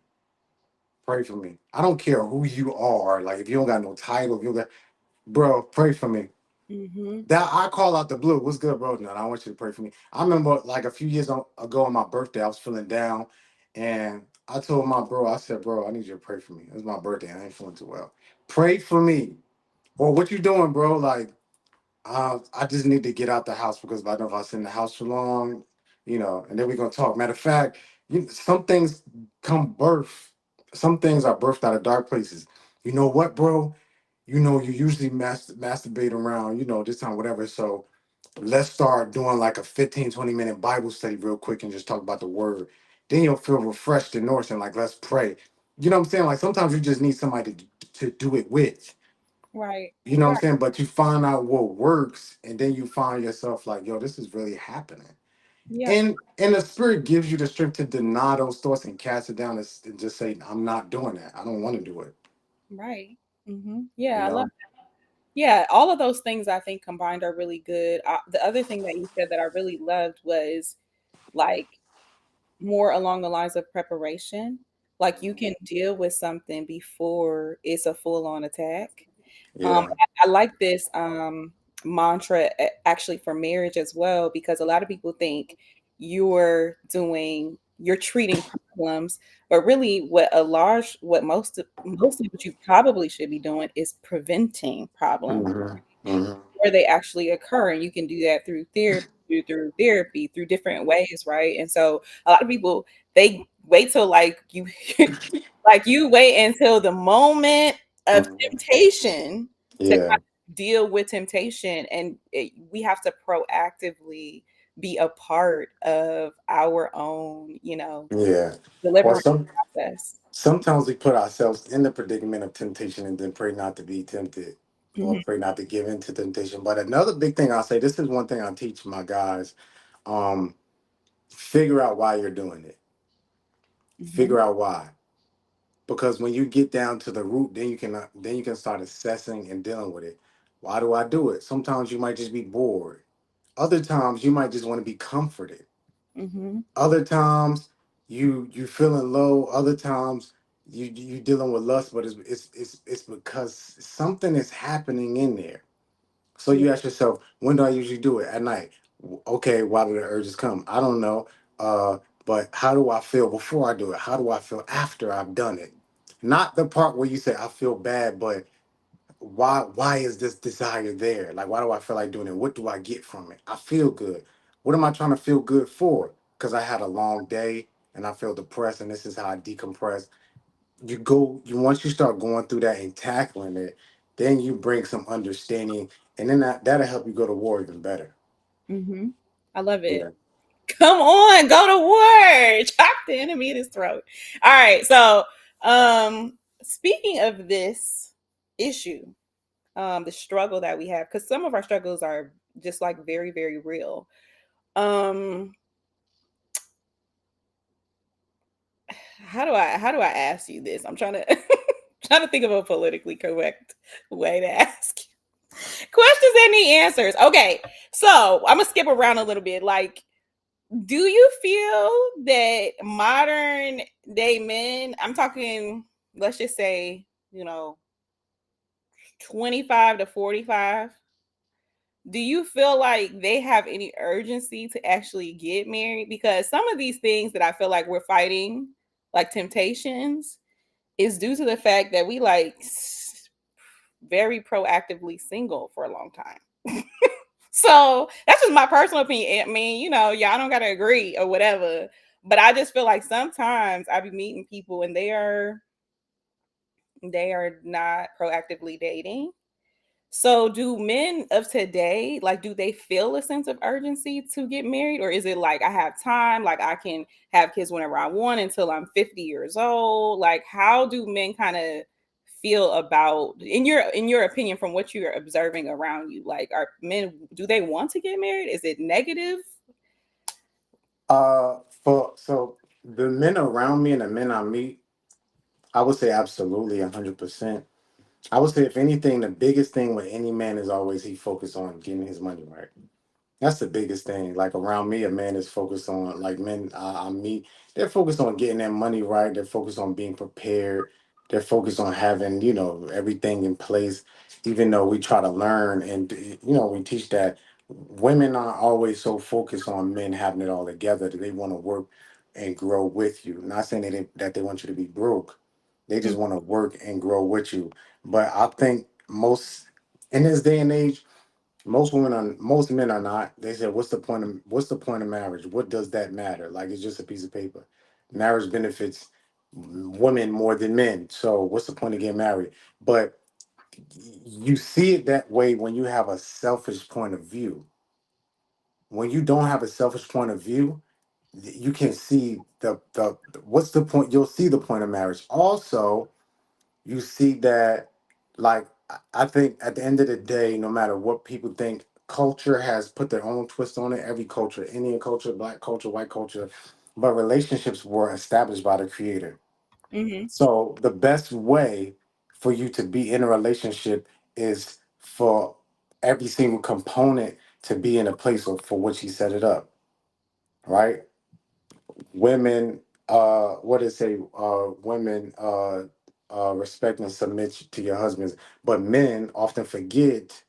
Pray for me. I don't care who you are. Like, if you don't got no title, if you don't got, bro, pray for me. Hmm. That I call out the blue. What's good, bro? No, I want you to pray for me. I remember like a few years ago on my birthday, I was feeling down, and I told my bro, I said, bro, I need you to pray for me. It was my birthday. I ain't feeling too well. Pray for me. Or what you doing, bro? Like, I just need to get out the house because I know if I sit in the house for long, and then we're gonna talk. Matter of fact, some things come birth. Some things are birthed out of dark places. You know what, bro? You usually masturbate around, this time, whatever. So let's start doing like a 15, 20 minute Bible study real quick and just talk about the word. Then you'll feel refreshed and nourished and like, let's pray. You know what I'm saying? Like, sometimes you just need somebody to do it with. Right. You know what I'm Right. saying? But you find out what works, and then you find yourself like, yo, this is really happening. Yeah. And the spirit gives you the strength to deny those thoughts and cast it down and just say, I'm not doing that. I don't want to do it. Right. You Yeah, I love. know? Yeah, all of those things I think combined are really good. The other thing that you said that I really loved was like more along the lines of preparation. Like you can deal with something before it's a full on attack. Yeah. I like this mantra actually for marriage as well because a lot of people think you're treating problems, but really what mostly what you probably should be doing is preventing problems Hmm. Hmm. where they actually occur. And you can do that through therapy, through different ways, right? And so a lot of people they wait till like you like you wait until the moment of Hmm. temptation to kind Yeah. of deal with temptation. And we have to proactively be a part of our own, Yeah. Well, deliverance process. sometimes we put ourselves in the predicament of temptation and then pray not to be tempted or Hmm. pray not to give in to temptation. But another big thing I'll say, this is one thing I teach my guys. Um, Figure out why you're doing it. Hmm. Figure out why. Because when you get down to the root, then you can start assessing and dealing with it. Why do I do it? Sometimes you might just be bored. Other times you might just want to be comforted. Mm-hmm. Other times you feeling low. Other times you dealing with lust, but it's because something is happening in there. So Yeah. you ask yourself, when do I usually do it? At night. Okay, why do the urges come? I don't know. Uh, but how do I feel before I do it? How do I feel after I've done it? Not the part where you say I feel bad, but why is this desire there? Like, why do I feel like doing it? What do I get from it? I feel good. What am I trying to feel good for? Because I had a long day and I feel depressed, and this is how I decompress. You once you start going through that and tackling it, then you bring some understanding, and then that'll help you go to war even better. Mm-hmm. I love it. Yeah. Come on, go to war. Chop the enemy in his throat. All right. So, speaking of this issue, the struggle that we have, because some of our struggles are just like very, very real. Um, how do I ask you this? I'm trying to trying to think of a politically correct way to ask you. Questions that need answers. Okay, so I'm gonna skip around a little bit. Like, do you feel that modern day men, I'm talking, let's just say, 25 to 45, do you feel like they have any urgency to actually get married? Because some of these things that I feel like we're fighting, like temptations, is due to the fact that we like very proactively single for a long time. So that's just my personal opinion. I mean, y'all don't gotta agree or whatever. But I just feel like sometimes I be meeting people and they are not proactively dating. So do men of today, like, do they feel a sense of urgency to get married? Or is it like I have time, like I can have kids whenever I want until I'm 50 years old? Like, how do men kind of feel about, in your opinion, from what you're observing around you? Like, are men, do they want to get married? Is it negative? For so the men around me and the men I meet, I would say absolutely 100%. I would say if anything, the biggest thing with any man is always he focused on getting his money right. That's the biggest thing. Like around me, a man is focused on, like men I meet, they're focused on getting their money right. They're focused on being prepared. They're focused on having, everything in place. Even though we try to learn and, we teach that women aren't always so focused on men having it all together that they want to work and grow with you. Not saying that they want you to be broke. They just want to work and grow with you. But I think in this day and age, most men are not. They said, what's the point of marriage? What does that matter? Like it's just a piece of paper. Marriage benefits women more than men. So what's the point of getting married? But you see it that way when you have a selfish point of view. When you don't have a selfish point of view, you can see the what's the point. You'll see the point of marriage. Also, you see that, like, I think at the end of the day, no matter what people think, culture has put their own twist on it. Every culture, Indian culture, black culture, white culture, but relationships were established by the creator. Mm-hmm. So the best way for you to be in a relationship is for every single component to be in a place for which he set it up, right? Women, what did it say? Women, respect and submit to your husbands, but men often forget,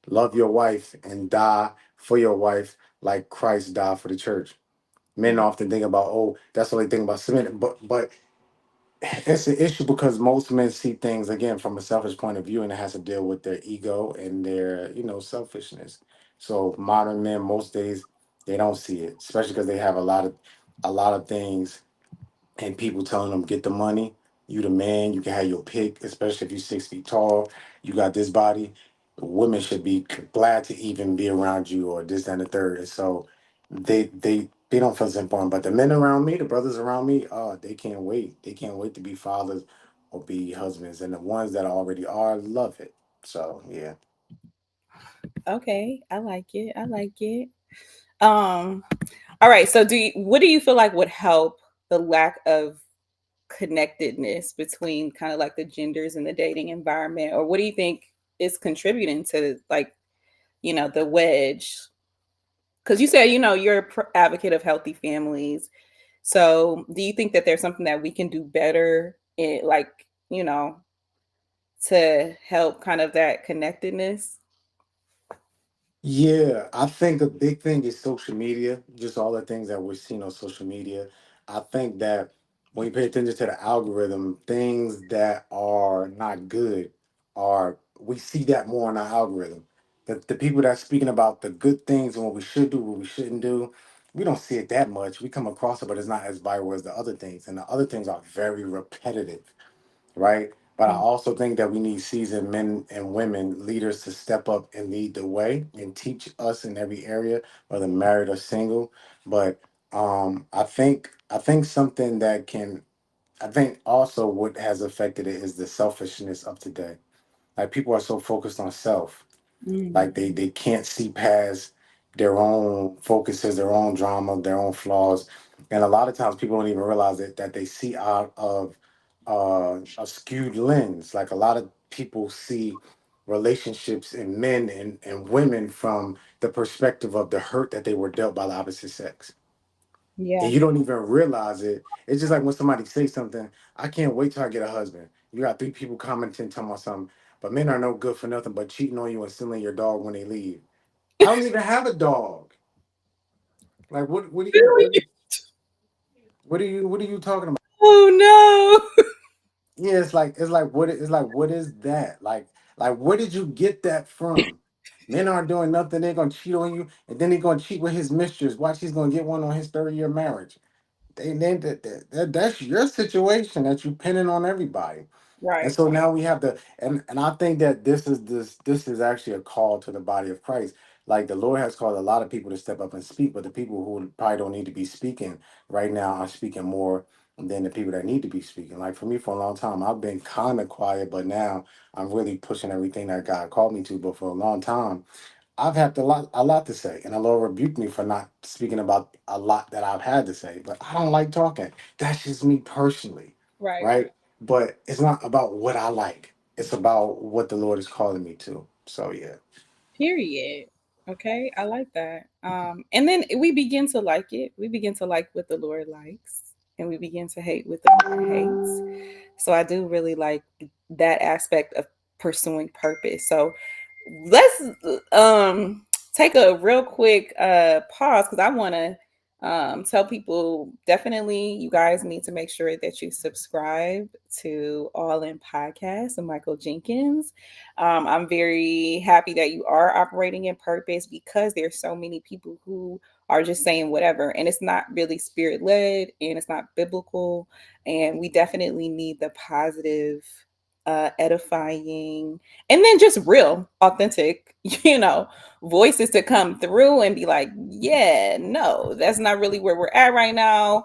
love your wife and die for your wife like Christ died for the church. Men Mm-hmm. often think about, oh, that's the only thing about submitting, but it's an issue because most men see things again from a selfish point of view, and it has to deal with their ego and their, selfishness. So modern men, most days, they don't see it, especially because they have a lot of things and people telling them get the money. You the man. You can have your pick, especially if you're 6 feet tall. You got this body. Women should be glad to even be around you, or this and the third. And so they don't feel it's important. But the men around me, the brothers around me, they can't wait. They can't wait to be fathers or be husbands. And the ones that already are love it. So yeah. Okay, I like it. I like it. Um, all right. So, what do you feel like would help the lack of connectedness between kind of like the genders in the dating environment, or what do you think is contributing to, like, the wedge? Because you said, you're a advocate of healthy families. So, do you think that there's something that we can do better in, like, you know, to help kind of that connectedness? Yeah, I think a big thing is social media, just all the things that we're seeing on social media. I think that when you pay attention to the algorithm, things that are not good are, we see that more on our algorithm. The people that speaking about the good things and what we should do, what we shouldn't do, we don't see it that much. We come across it, but it's not as viral as the other things. And the other things are very repetitive, right? But I Mm. also think that we need seasoned men and women, leaders, to step up and lead the way and teach us in every area, whether married or single. But I think something that can, I think also what has affected it is the selfishness of today. Like people are so focused on self, Mm. like they can't see past their own focuses, their own drama, their own flaws, and a lot of times people don't even realize that they see out of a skewed lens. Like a lot of people see relationships in men and women from the perspective of the hurt that they were dealt by the opposite sex, and Yeah. you don't even realize it. It's just like when somebody says something, I can't wait till I get a husband. You got three people commenting, talking about something, but men are no good for nothing but cheating on you and stealing your dog when they leave. I don't even have a dog. Like what do you Really? what are you talking about? Oh no. Yeah, it's like what is that? Like where did you get that from? Men aren't doing nothing, they're gonna cheat on you, and then he's gonna cheat with his mistress. Watch, he's gonna get one on his 30-year marriage. They named it that's your situation that you pinning on everybody. And Right. so now we have and I think that this is actually a call to the body of Christ. Like the Lord has called a lot of people to step up and speak, but the people who probably don't need to be speaking right now are speaking more than the people that need to be speaking. Like for me, for a long time, I've been kind of quiet, but now I'm really pushing everything that God called me to. But for a long time, I've had a lot to say, and the Lord rebuked me for not speaking about a lot that I've had to say. But I don't like talking. That's just me personally, Right. right? But it's not about what I like. It's about what the Lord is calling me to. So yeah. Period. Okay, I like that. And then we begin to like it. We begin to like what the Lord likes, and we begin to hate what the Lord hates. So I do really like that aspect of pursuing purpose. So let's take a real quick pause because I want to tell people, definitely you guys need to make sure that you subscribe to All In Podcast and Michael Jenkins. I'm very happy that you are operating in purpose because there's so many people who are just saying whatever, and it's not really spirit led and it's not biblical. And we definitely need the positive, edifying, and then just real, authentic, voices to come through and be like, yeah, no, that's not really where we're at right now.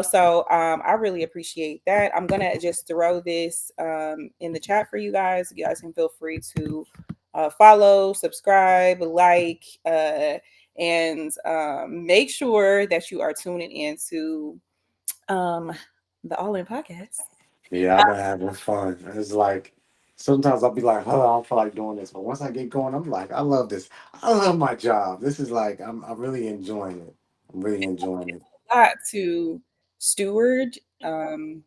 So I really appreciate that. I'm gonna just throw this in the chat for you guys. You guys can feel free to follow, subscribe, like, and make sure that you are tuning into um, the All In Podcast. Yeah, I've been having fun. It's like sometimes I'll be like, oh, I don't feel like doing this. But once I get going, I'm like, I love this. I love my job. This is like I'm really enjoying it. I'm really enjoying it. A lot steward um,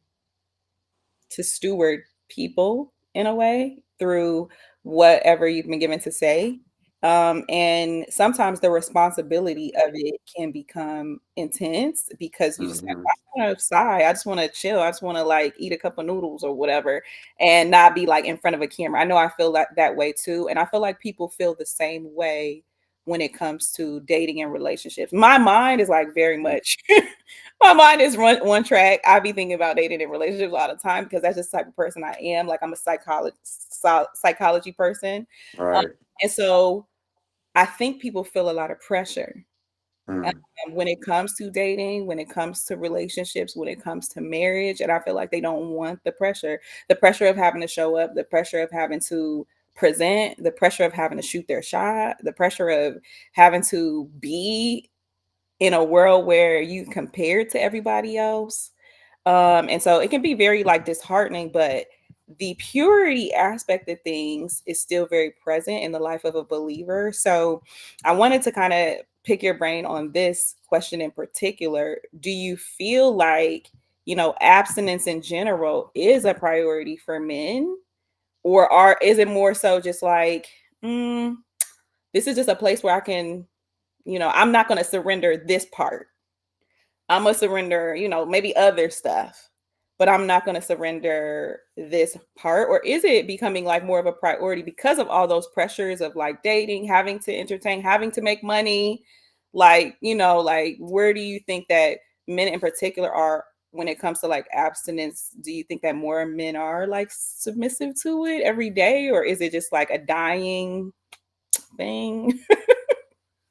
steward people in a way through whatever you've been given to say. And sometimes the responsibility of it can become intense because you just like, Hmm. I want to sigh. I just want to chill. I just want to like eat a cup of noodles or whatever and not be like in front of a camera. I know I feel that way too. And I feel like people feel the same way when it comes to dating and relationships. My mind is like very much my mind is one track. I be thinking about dating and relationships a lot of time because that's just the type of person I am. Like I'm a psychology person, um, Right. and so I think people feel a lot of pressure um, Mm. when it comes to dating, when it comes to relationships, when it comes to marriage, and I feel like they don't want the pressure of having to show up, the pressure of having to present, the pressure of having to shoot their shot, the pressure of having to be in a world where you compared to everybody else. And so it can be very like disheartening, but the purity aspect of things is still very present in the life of a believer. So I wanted to kind of pick your brain on this question in particular. Do you feel like, abstinence in general is a priority for men? Or is it more so just like, this is just a place where I can, I'm not going to surrender this part. I'm gonna surrender, maybe other stuff, but I'm not gonna surrender this part? Or is it becoming like more of a priority because of all those pressures of like dating, having to entertain, having to make money? Like, like where do you think that men in particular are when it comes to like abstinence? Do you think that more men are like submissive to it every day, or is it just like a dying thing?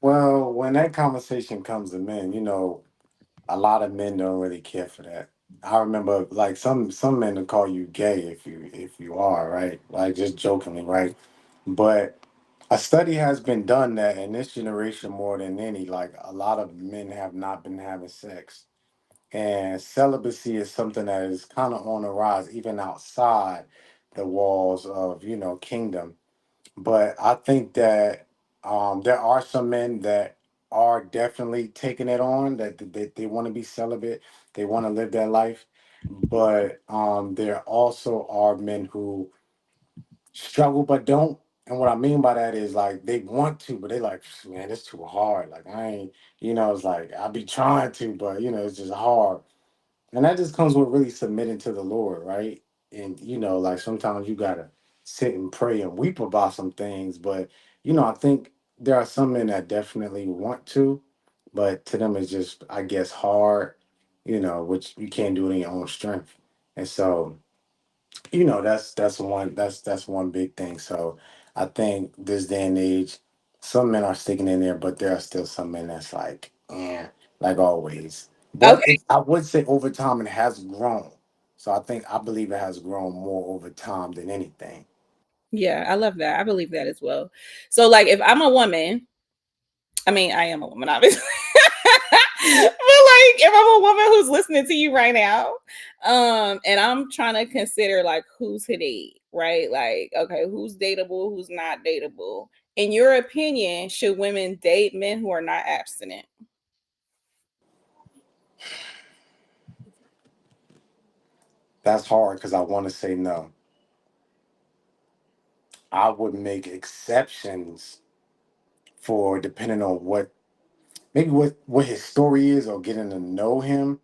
Well, when that conversation comes to men, a lot of men don't really care for that. I remember like some men will call you gay if you are, right, like just jokingly, right? But a study has been done that in this generation more than any, like a lot of men have not been having sex, and celibacy is something that is kind of on the rise even outside the walls of kingdom. But I think that there are some men that are definitely taking it on, that they want to be celibate, they want to live their life. But there also are men who struggle but don't. And what I mean by that is like they want to, but they like, man, it's too hard. Like I ain't, it's like I be trying to, but it's just hard. And that just comes with really submitting to the Lord, right? And like sometimes you gotta sit and pray and weep about some things. But I think there are some men that definitely want to, but to them it's just, I guess, hard, which you can't do it in your own strength. And so, that's one big thing. So I think this day and age, some men are sticking in there, but there are still some men that's like always. But Okay. I would say over time it has grown. So I believe it has grown more over time than anything. Yeah, I love that. I believe that as well. So like if I'm a woman, I mean, I am a woman, obviously. But like if I'm a woman who's listening to you right now, and I'm trying to consider like who's to date, right? Like, okay, who's dateable, who's not dateable. In your opinion, should women date men who are not abstinent? That's hard because I want to say no. I would make exceptions for depending on maybe what his story is or getting to know him.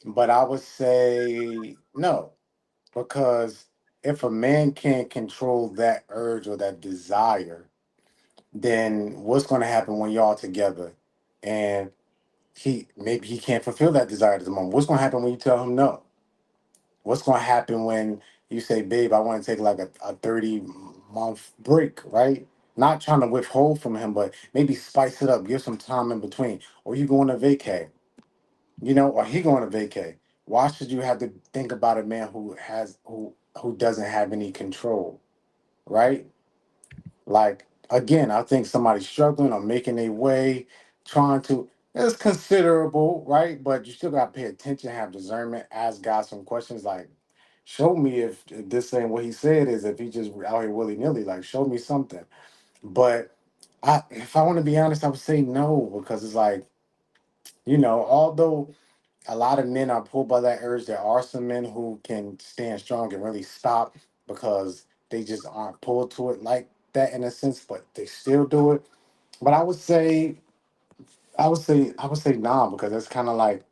But I would say no. Because if a man can't control that urge or that desire, then what's going to happen when y'all together and he can't fulfill that desire at the moment? What's going to happen when you tell him no? What's going to happen when you say, babe, I want to take like a 30-month break, right? Not trying to withhold from him, but maybe spice it up, give some time in between. Or you going to vacay, or he going to vacay. Why should you have to think about a man who doesn't have any control, right? Like again, I think somebody struggling or making a way, trying to. It's considerable, right? But you still gotta pay attention, have discernment, ask God some questions like, show me if this ain't what he said is, if he just out here willy nilly, like show me something. But if I want to be honest, I would say no because it's like, although a lot of men are pulled by that urge. There are some men who can stand strong and really stop because they just aren't pulled to it like that in a sense, but they still do it. But I would say nah because it's kind of like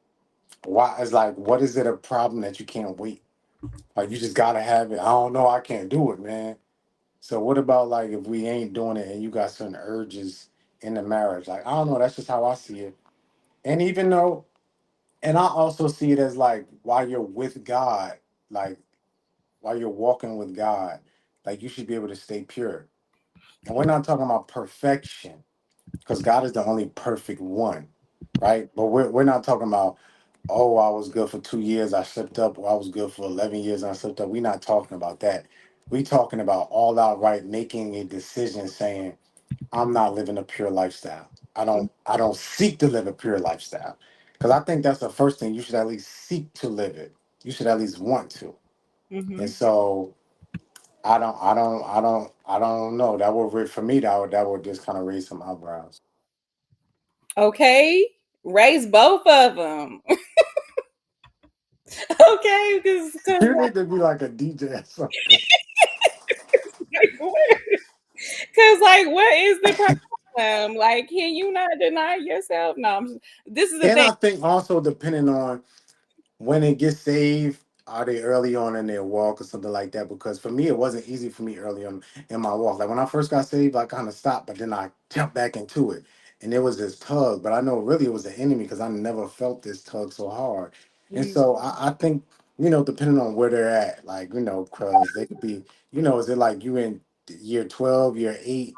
why? It's like what is it a problem that you can't wait? Like you just gotta have it. I don't know. I can't do it, man. So what about like if we ain't doing it and you got certain urges in the marriage? Like I don't know. That's just how I see it. And even though and I also see it as like while you're with God, like while you're walking with God, like you should be able to stay pure. And we're not talking about perfection, because God is the only perfect one, right? But we're not talking about, oh, I was good for 2 years, I slipped up, or I was good for 11 years and I slipped up. We're not talking about that. We talking about all outright making a decision saying, I'm not living a pure lifestyle. I don't seek to live a pure lifestyle. Because I think that's the first thing. You should at least seek to live it. You should at least want to. And Mm-hmm. so I don't know. For me that would just kind of raise some eyebrows. Okay, raise both of them. Okay, because You need to be like a DJ or something. like, what is the problem? Like, can you not deny yourself? No, this is the And thing. I think also depending on when they get saved, are they early on in their walk or something like that? Because for me, it wasn't easy for me early on in my walk. Like when I first got saved, I kind of stopped, but then I jumped back into it. And there was this tug, but I know really it was the enemy because I never felt this tug so hard. And Mm. so I think, depending on where they're at, like, because they could be, is it like you in year 12, year 8,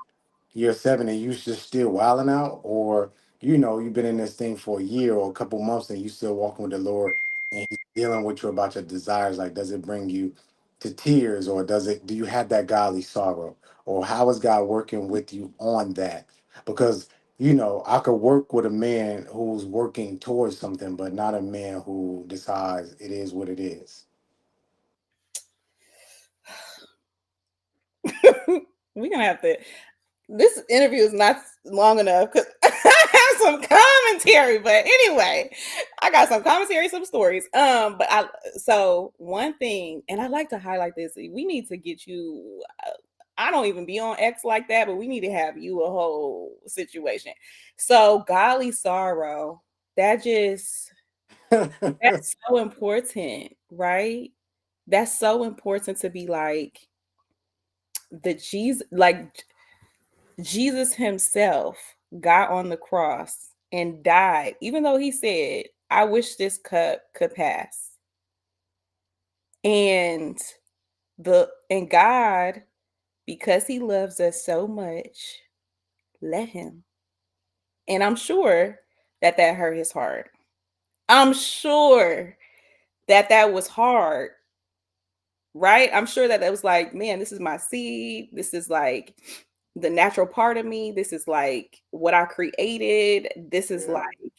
year 7, and you just still wilding out? Or, you've been in this thing for a year or a couple months and you still walking with the Lord and he's dealing with you about your desires. Like, does it bring you to tears, or do you have that godly sorrow, or how is God working with you on that? Because I could work with a man who's working towards something, but not a man who decides it is what it is. We're gonna have to. This interview is not long enough because I have some commentary. But anyway, I got some commentary, some stories. But so one thing, and I like to highlight this. We need to get you. I don't even be on X like that, but we need to have you a whole situation. So godly sorrow, that just that's so important, right? That's so important to be like the Jesus, like Jesus himself got on the cross and died, even though he said, I wish this cup could pass. And God, because he loves us so much, let him. And I'm sure that that hurt his heart. I'm sure that that was hard, right? I'm sure that that was like, man, this is my seed. This is like the natural part of me. This is like what I created. This is Yeah. like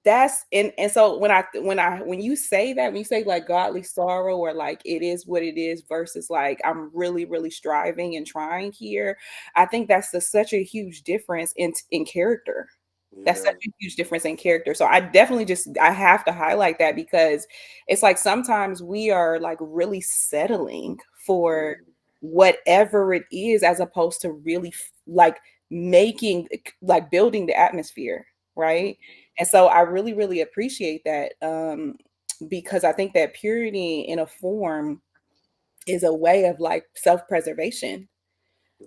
that's and so when you say that, when you say like godly sorrow, or like it is what it is versus like I'm really really striving and trying here, I think that's such a huge difference in character. That's Yeah. such a huge difference in character. So I definitely just I have to highlight that because it's like sometimes we are like really settling for Mhm. whatever it is as opposed to really like making like building the atmosphere, right? And so I really, really appreciate that because I think that purity in a form is a way of like self preservation.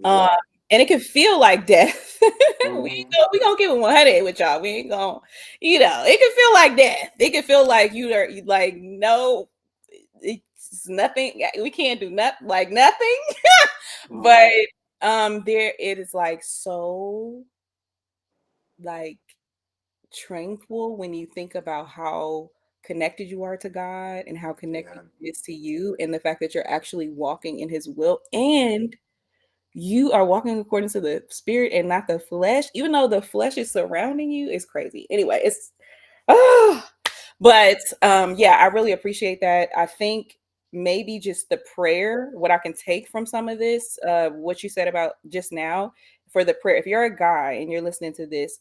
Um, Yeah. and it can feel like death. Mhm. We gonna keep it 100 with y'all. We ain't gonna, it can feel like death. It can feel like like no, it's nothing. We can't do nothing, like nothing. But Mhm. there it is like so like tranquil when you think about how connected you are to God and how connected Yeah. He is to you, and the fact that you're actually walking in His will and you are walking according to the spirit and not the flesh, even though the flesh is surrounding you, is crazy. Anyway, it's ah, but yeah, I really appreciate that. I think maybe just the prayer, what I can take from some of this, what you said about just now for the prayer. If you're a guy and you're listening to this,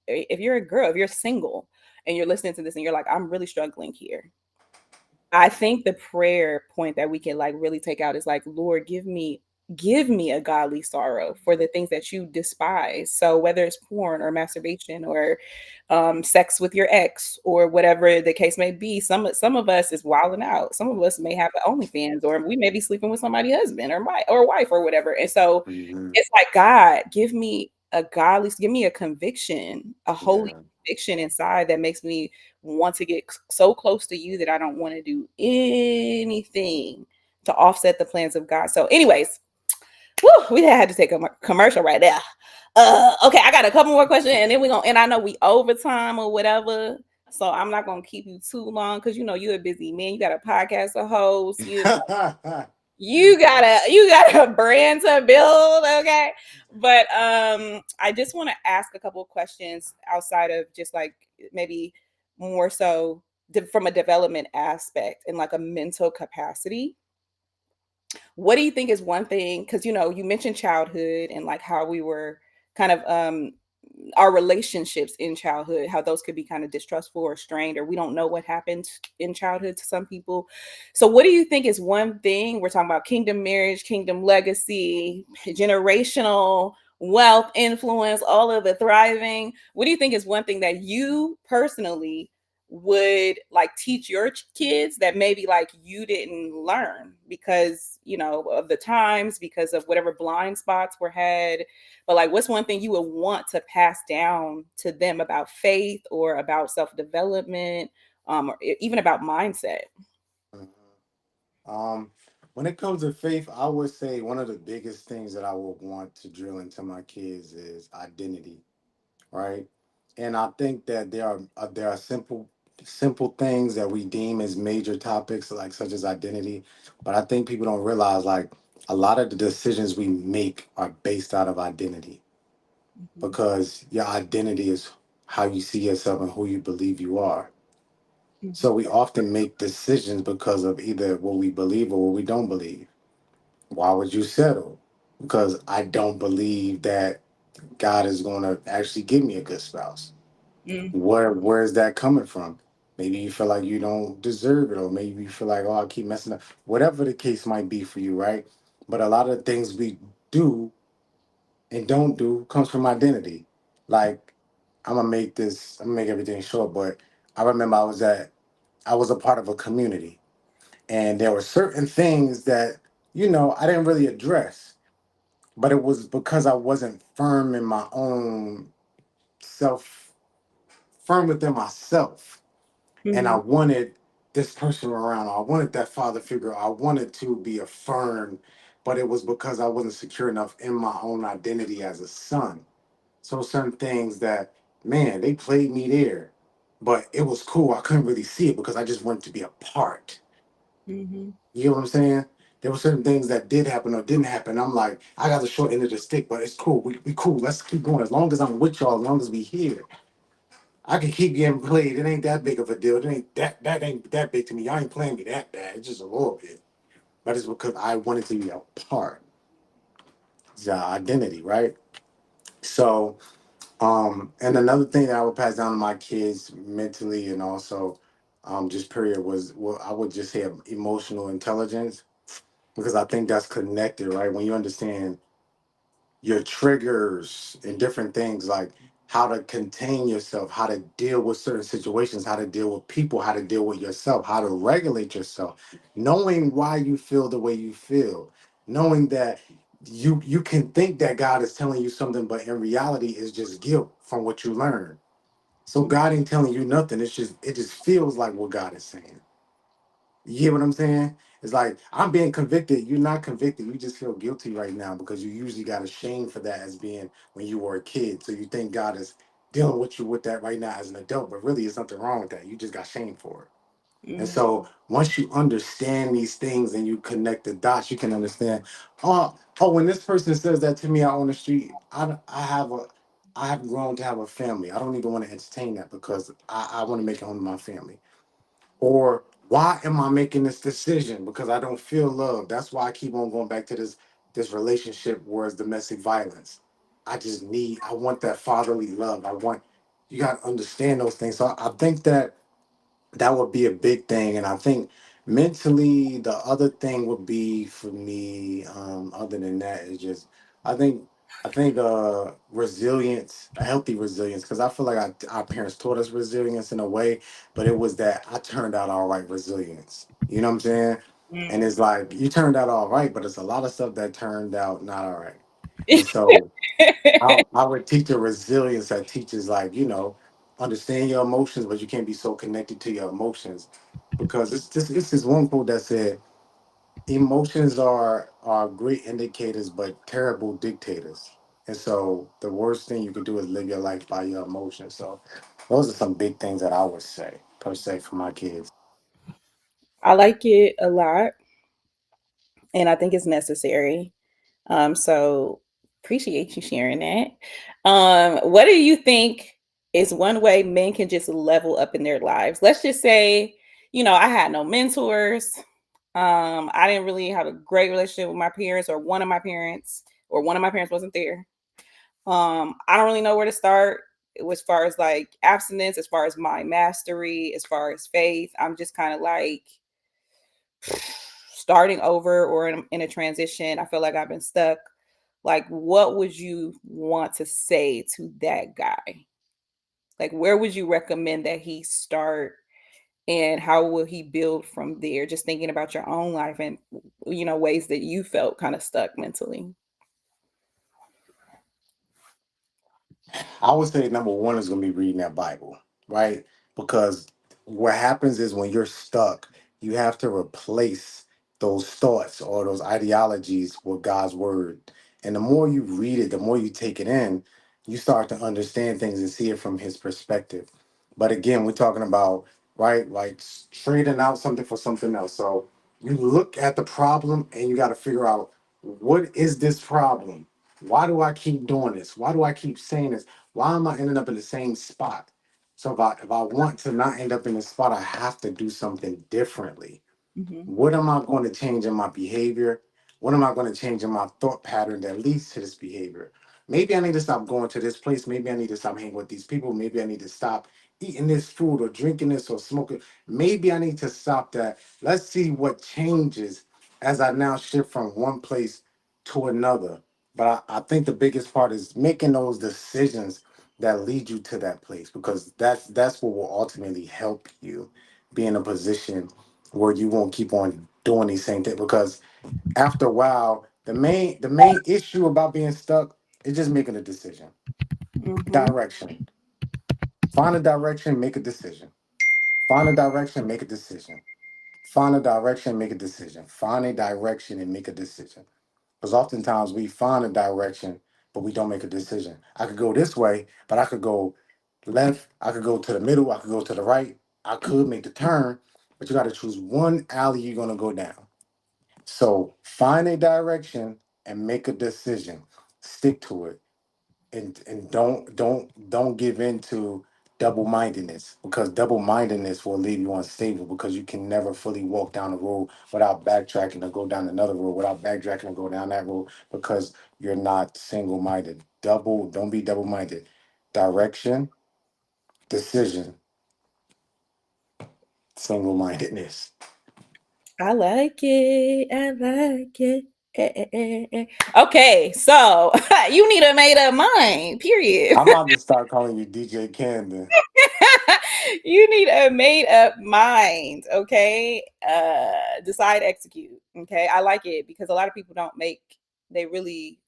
if you're a girl, if you're single and you're listening to this and you're like, I'm really struggling here. I think the prayer point that we can like really take out is like, Lord, give me a godly sorrow for the things that you despise. So whether it's porn or masturbation or sex with your ex or whatever the case may be, some of us is wilding out. Some of us may have the OnlyFans, or we may be sleeping with somebody's husband or wife or whatever. And so Mhm. it's like, God, give me a conviction, a holy Yeah. conviction inside that makes me want to get so close to you that I don't want to do anything to offset the plans of God. So, anyways, whew, we had to take a commercial right there. Okay, I got a couple more questions, and then and I know we overtime or whatever. So I'm not gonna keep you too long because you're a busy man. You got a podcast to host. You got a brand to build, okay? But I just want to ask a couple of questions outside of just like maybe more so from a development aspect and like a mental capacity. What do you think is one thing, because you mentioned childhood and like how we were kind of our relationships in childhood, how those could be kind of distrustful or strained, or we don't know what happened in childhood to some people. So what do you think is one thing, we're talking about kingdom marriage, kingdom legacy, generational wealth, influence, all of the thriving, what do you think is one thing that you personally would like teach your kids that maybe like you didn't learn because of the times, because of whatever blind spots were had, but like what's one thing you would want to pass down to them about faith or about self-development, or even about mindset? Mhm. Um, when it comes to faith, I would say one of the biggest things that I would want to drill into my kids is identity, right? And I think that there are simple things that we deem as major topics, like such as identity, but I think people don't realize like a lot of the decisions we make are based out of identity, Mhm. because your identity is how you see yourself and who you believe you are. Mhm. So we often make decisions because of either what we believe or what we don't believe. Why would you settle? Because I don't believe that God is going to actually give me a good spouse. Mhm. Where is that coming from? Maybe you feel like you don't deserve it, or maybe you feel like, oh, I keep messing up. Whatever the case might be for you, right? But a lot of the things we do and don't do comes from identity. Like, I'm gonna make everything short, but I remember I was a part of a community, and there were certain things that, I didn't really address, but it was because I wasn't firm in my own self, firm within myself. And I Mhm. wanted this person around. I wanted that father figure. I wanted to be affirmed, but it was because I wasn't secure enough in my own identity as a son. So certain things that, man, they played me there, but it was cool. I couldn't really see it because I just wanted to be a part. Mhm. You know what I'm saying? There were certain things that did happen or didn't happen. I'm like, I got the short end of the stick, but it's cool. We cool. Let's keep going. As long as I'm with y'all, as long as we here, I can keep getting played. It ain't that big of a deal. It ain't that big to me. Y'all ain't playing me that bad. It's just a little bit. But it's because I wanted to be a part. It's our identity, right? So, and another thing that I would pass down to my kids mentally and also just period was, well, I would just say emotional intelligence, because I think that's connected, right? When you understand your triggers and different things, like how to contain yourself, how to deal with certain situations, how to deal with people, how to deal with yourself, how to regulate yourself, knowing why you feel the way you feel, knowing that you can think that God is telling you something, but in reality it's just guilt from what you learned. So God ain't telling you nothing. It just feels like what God is saying. You hear what I'm saying? It's like I'm being convicted. You're not convicted. You just feel guilty right now because you usually got a shame for that as being when you were a kid. So you think God is dealing with you with that right now as an adult, but really, there's nothing wrong with that. You just got shame for it. And Mhm. so once you understand these things and you connect the dots, you can understand. When this person says that to me out on the street, I have grown to have a family. I don't even want to entertain that because I want to make it home to my family. Or why am I making this decision? Because I don't feel love. That's why I keep on going back to this relationship where it's domestic violence. I want that fatherly love. You got to understand those things. So I think that would be a big thing. And I think mentally, the other thing would be for me, other than that, is just I think resilience, a healthy resilience, because I feel like our parents taught us resilience in a way, but it was that I turned out all right resilience. You know what I'm saying? And Mhm. it's like you turned out all right, but it's a lot of stuff that turned out not all right. And so I would teach a resilience that teaches like, understand your emotions, but you can't be so connected to your emotions. Because it's this one quote that said, emotions are great indicators but terrible dictators. And so the worst thing you can do is live your life by your emotions. So those are some big things that I would say, per se, for my kids. I like it a lot, and I think it's necessary. So appreciate you sharing that. What do you think is one way men can just level up in their lives? Let's just say, I had no mentors. I didn't really have a great relationship with my parents, or one of my parents wasn't there. I don't really know where to start as far as like abstinence, as far as mind mastery, as far as faith. I'm just kind of like starting over or in a transition. I feel like I've been stuck. Like, what would you want to say to that guy? Like, where would you recommend that he start, and how will he build from there? Just thinking about your own life and ways that you felt kind of stuck mentally. I would say number one is going to be reading that Bible, right? Because what happens is when you're stuck, you have to replace those thoughts or those ideologies with God's word. And the more you read it, the more you take it in, you start to understand things and see it from his perspective. But again, we're talking about, right, like trading out something for something else. So you look at the problem and you got to figure out, what is this problem? Why do I keep doing this? Why do I keep saying this? Why am I ending up in the same spot? So if I want to not end up in the spot, I have to do something differently. Hmm. What am I going to change in my behavior? What am I going to change in my thought pattern that leads to this behavior? Maybe I need to stop going to this place. Maybe I need to stop hanging with these people. Maybe I need to stop eating this food or drinking this or smoking. Maybe I need to stop that. Let's see what changes as I now shift from one place to another. But I think the biggest part is making those decisions that lead you to that place, because that's what will ultimately help you be in a position where you won't keep on doing these same things. Because after a while, the main issue about being stuck is just making a decision. Hmm. Direction. Find a direction, make a decision. Find a direction, make a decision. Find a direction, make a decision. Find a direction and make a decision. Because oftentimes we find a direction, but we don't make a decision. I could go this way, but I could go left. I could go to the middle. I could go to the right. I could make the turn, but you got to choose one alley you're going to go down. So find a direction and make a decision. Stick to it, and don't give in to double-mindedness, because double-mindedness will leave you unstable, because you can never fully walk down the road without backtracking or go down another road without backtracking and go down that road, because you're not single-minded. Don't be double-minded. Direction, decision, single-mindedness. I like it. I like it. Okay, so you need a made up mind, period. I'm about to start calling you DJ Camden. You need a made up mind, okay? Decide, execute, okay? I like it because a lot of people don't make, they really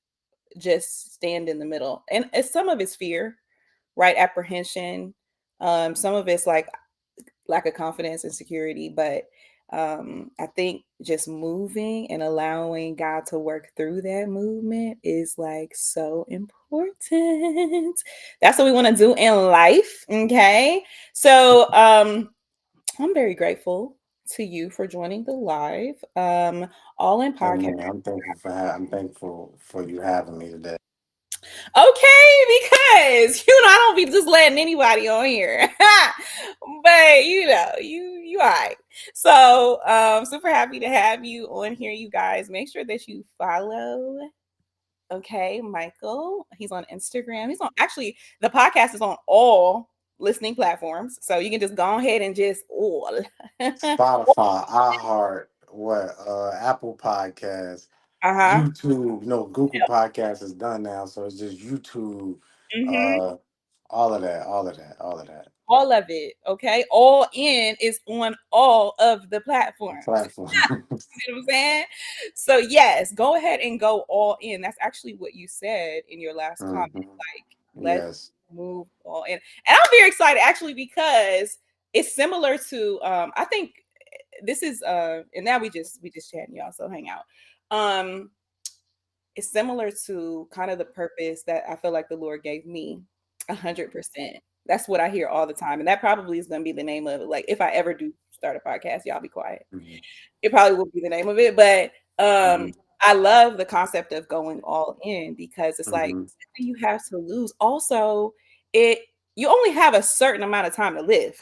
just stand in the middle. And some of it's fear, right? Apprehension. Some of it's like lack of confidence and security, but I think just moving and allowing God to work through that movement is like so important. That's what we want to do in life. Okay. So I'm very grateful to you for joining the live. All in And podcast. man, I'm thankful for you having me today. Okay, because I don't be just letting anybody on here. But you all right. So super happy to have you on here, you guys. Make sure that you follow. Okay, Michael. He's on Instagram. He's on, actually, the podcast is on all listening platforms. So you can just go ahead and just all. Spotify, iHeart, what, Apple Podcasts, Uh-huh. YouTube. No, Google Podcasts is done now, so it's just YouTube. Hmm. Uh, all of that, all of that, all of that All of it. Okay. All in is on all of the platforms. platform. You know what I'm saying? So yes, go ahead and go all in. That's actually what you said in your last comment. Mhm. Like, let's Yes. move all in. And I'm very excited actually because it's similar to I think this is and now we just chatting, y'all, so hang out. Um it's similar to kind of the purpose that I feel like the Lord gave me 100%. That's what I hear all the time. And that probably is going to be the name of it. Like, if I ever do start a podcast, y'all be quiet. Mhm. It probably will be the name of it. But Mhm. I love the concept of going all in because it's like Mhm. you have to lose. Also, it you only have a certain amount of time to live.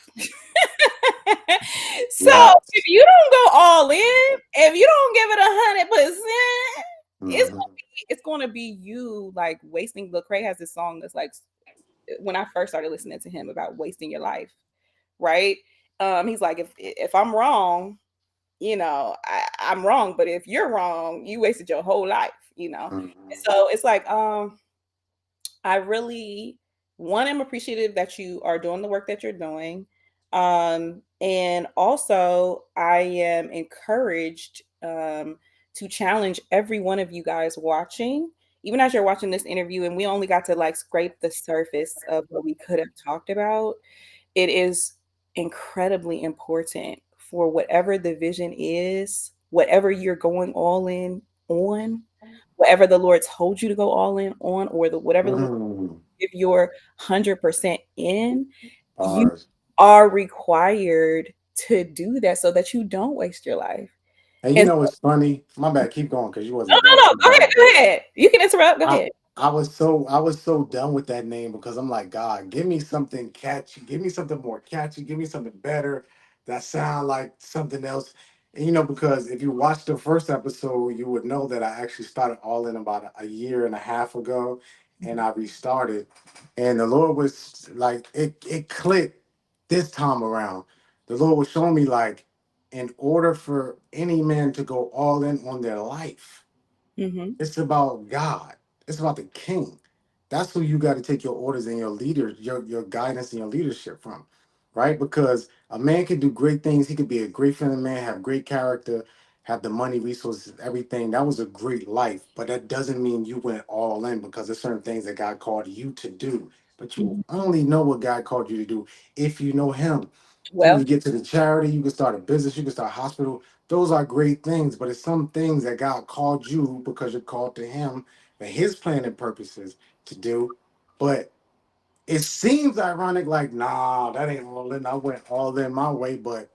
So if Yes. you don't go all in, if you don't give it 100%, it's Mhm. it's gonna be you like wasting. Lecrae has this song that's like when I first started listening to him about wasting your life, right? He's like, if I'm wrong, I'm wrong, but if you're wrong, you wasted your whole life, Mhm. So it's like, I really am appreciative that you are doing the work that you're doing. And also I am encouraged to challenge every one of you guys watching, even as you're watching this interview, and we only got to like scrape the surface of what we could have talked about. It is incredibly important for whatever the vision is, whatever you're going all in on, whatever the Lord told you to go all in on, or whatever the Lord Mm. if you're 100% in, you Bars. are required to do that so that you don't waste your life. And you And know, it's funny. My bad. Keep going because you no, wasn't no, done. no. Keep Go ahead. going. Go ahead. You can interrupt. Go I ahead. I was so done with that name because I'm like, God, give me something catchy, give me something more catchy, give me something better that sound like something else. And because if you watched the first episode, you would know that I actually started all in about a year and a half ago, and I restarted. And the Lord was like, it clicked this time around. The Lord was showing me like, in order for any man to go all in on their life, Mm-hmm. it's about God. It's about the King. That's who you got to take your orders and your leader, your guidance and your leadership from, right? Because a man can do great things. He could be a great family man, have great character, have the money, resources, everything. That was a great life, but that doesn't mean you went all in because there's certain things that God called you to do. But you Mm-hmm. only know what God called you to do if you know Him. You Well, can get to the charity, you can start a business, you can start a hospital. Those are great things, but it's some things that God called you because you're called to Him for His plan and purposes to do. But it seems ironic, like, nah, that ain't all in. I went all in my way, but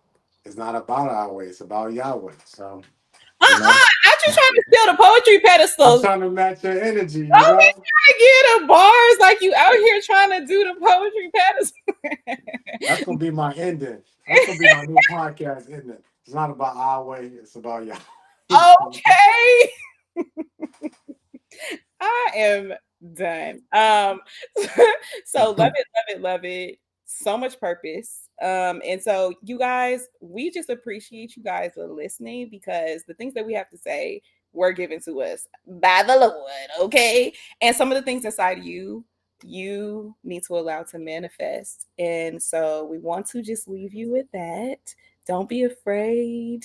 it's not about our way, it's about Yahweh. So, you know, not you trying to steal the poetry I'm pedestals. trying to match your energy, you Don't be know? trying to get the bars like you out here trying to do the poetry That's pedestal. gonna be my ending. That's gonna be my new podcast ending. It's not about our way, it's about Yahweh. Okay. I am done. So love it, love it, love it. So much purpose. And so you guys, we just appreciate you guys for listening because the things that we have to say were given to us by the Lord, okay? And some of the things inside of you, you need to allow to manifest. And so we want to just leave you with that. Don't be afraid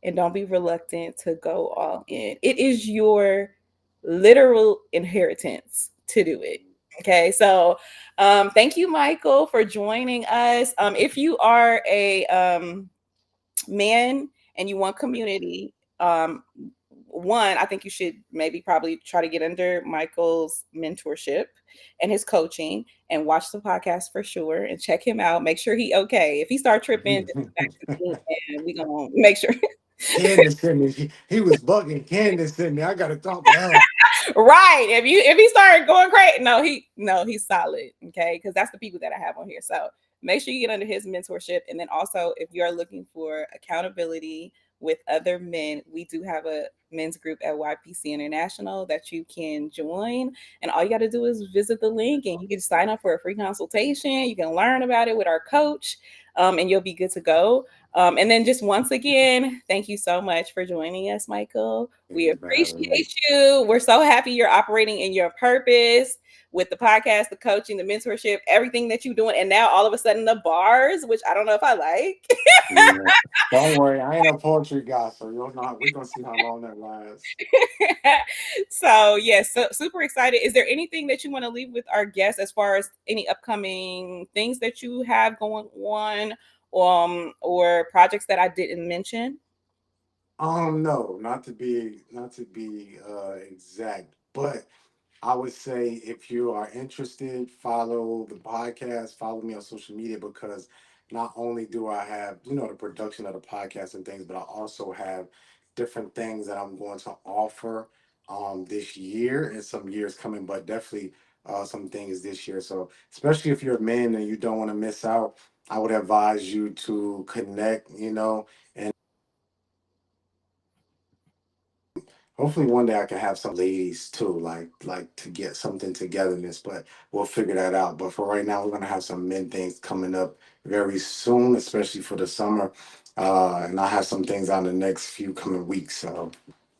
and don't be reluctant to go all in. It is your literal inheritance to do it. Okay, so thank you, Michael, for joining us. If you are a man and you want community, one, I think you should maybe probably try to get under Michael's mentorship and his coaching and watch the podcast for sure and check him out. Make sure he okay. If he start tripping, just come back to me and we gonna make sure. Candace sent me. He was bugging. Candace sent me. I gotta talk to her. Right. If he started going crazy, he's solid. Okay, because that's the people that I have on here. So make sure you get under his mentorship, and then also if you are looking for accountability with other men, we do have a men's group at YPC International that you can join. And all you got to do is visit the link, and you can sign up for a free consultation. You can learn about it with our coach, and you'll be good to go. And then just once again, thank you so much for joining us, Michael. Thank We you for having me. appreciate you. We're so happy you're operating in your purpose with the podcast, the coaching, the mentorship, everything that you're doing. And now all of a sudden the bars, which I don't know if I like. Yeah. Don't worry, I ain't a poetry guy, so you'll know. We're gonna see how long that lasts. So yes, so super excited. Is there anything that you want to leave with our guests as far as any upcoming things that you have going on, or projects that I didn't mention? No, not to be exact, but I would say if you are interested, follow the podcast, follow me on social media because not only do I have, the production of the podcast and things, but I also have different things that I'm going to offer this year and some years coming, but definitely some things this year. So especially if you're a man and you don't want to miss out, I would advise you to connect, and hopefully one day I can have some ladies too, like to get something togetherness, but we'll figure that out. But for right now, we're gonna have some men things coming up very soon, especially for the summer. And I have some things on the next few coming weeks. So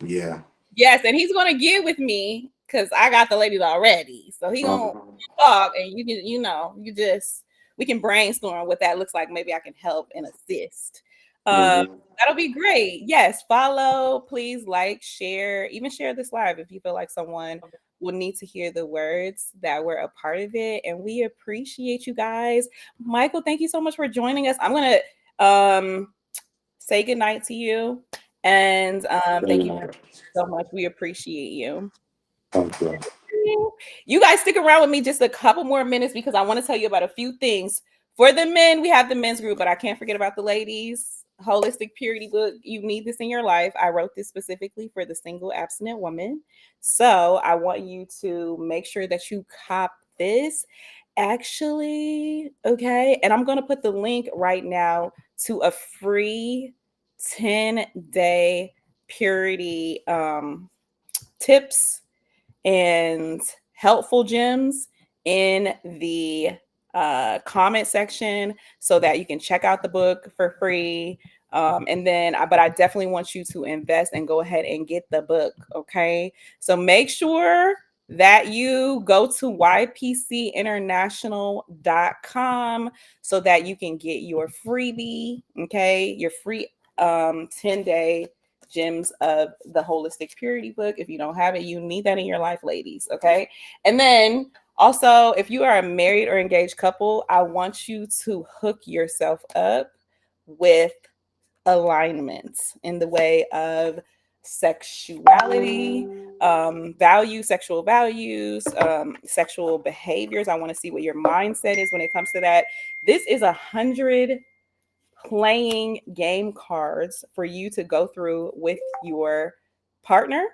yeah. Yes, and he's gonna get with me because I got the ladies already. So he gonna talk, and you can, you just we can brainstorm what that looks like. Maybe I can help and assist. Um, Mhm. that'll be great. Yes, follow, please like, share, even share this live if you feel like someone will need to hear the words that were a part of it. And we appreciate you guys. Michael, thank you so much for joining us. I'm gonna say goodnight to you. And thank you so much. We appreciate you. Thank you. You guys stick around with me just a couple more minutes because I want to tell you about a few things. For the men, we have the men's group, but I can't forget about the ladies. Holistic Purity book. You need this in your life. I wrote this specifically for the single abstinent woman. So I want you to make sure that you cop this. Actually, okay. And I'm going to put the link right now to a free 10-day purity tips and helpful gems in the comment section so that you can check out the book for free. And then, but I definitely want you to invest and go ahead and get the book. Okay. So make sure that you go to ypcinternational.com so that you can get your freebie. Okay. Your free 10-day gems of the holistic purity book. If you don't have it, you need that in your life, ladies. Okay. And then also, if you are a married or engaged couple, I want you to hook yourself up with alignment in the way of sexuality, sexual values, sexual behaviors. I want to see what your mindset is when it comes to that. This is 100 playing game cards for you to go through with your partner,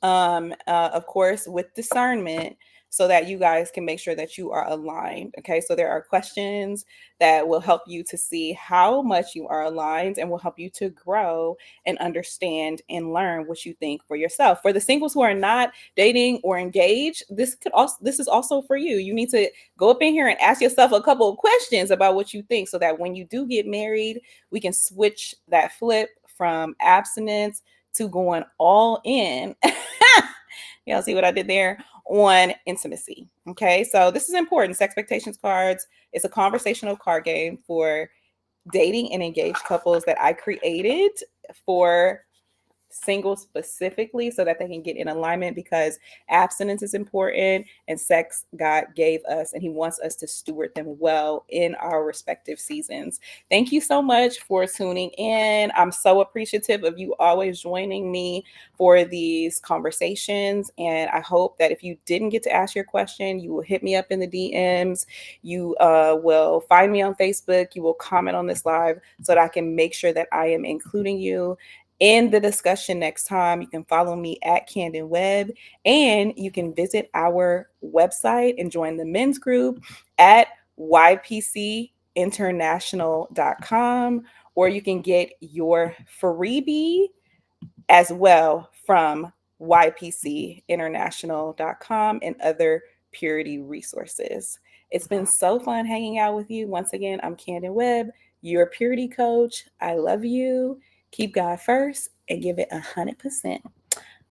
of course, with discernment, so that you guys can make sure that you are aligned. Okay, so there are questions that will help you to see how much you are aligned and will help you to grow and understand and learn what you think for yourself. For the singles who are not dating or engaged, this is also for you. You need to go up in here and ask yourself a couple of questions about what you think, so that when you do get married, we can switch that flip from abstinence to going all in. Y'all see what I did there? On intimacy. Okay, so this is important. Expectations cards. It's a conversational card game for dating and engaged couples that I created for singles specifically so that they can get in alignment, because abstinence is important and sex God gave us and he wants us to steward them well in our respective seasons. Thank you so much for tuning in. I'm so appreciative of you always joining me for these conversations, and I hope that if you didn't get to ask your question, you will hit me up in the DMs. You will find me on Facebook. You will comment on this live so that I can make sure that I am including you in the discussion next time. You can follow me at Candon Webb, and you can visit our website and join the men's group at ypcinternational.com, or you can get your freebie as well from ypcinternational.com and other purity resources. It's been so fun hanging out with you. Once again, I'm Candon Webb, your purity coach. I love you. Keep God first and give it 100%.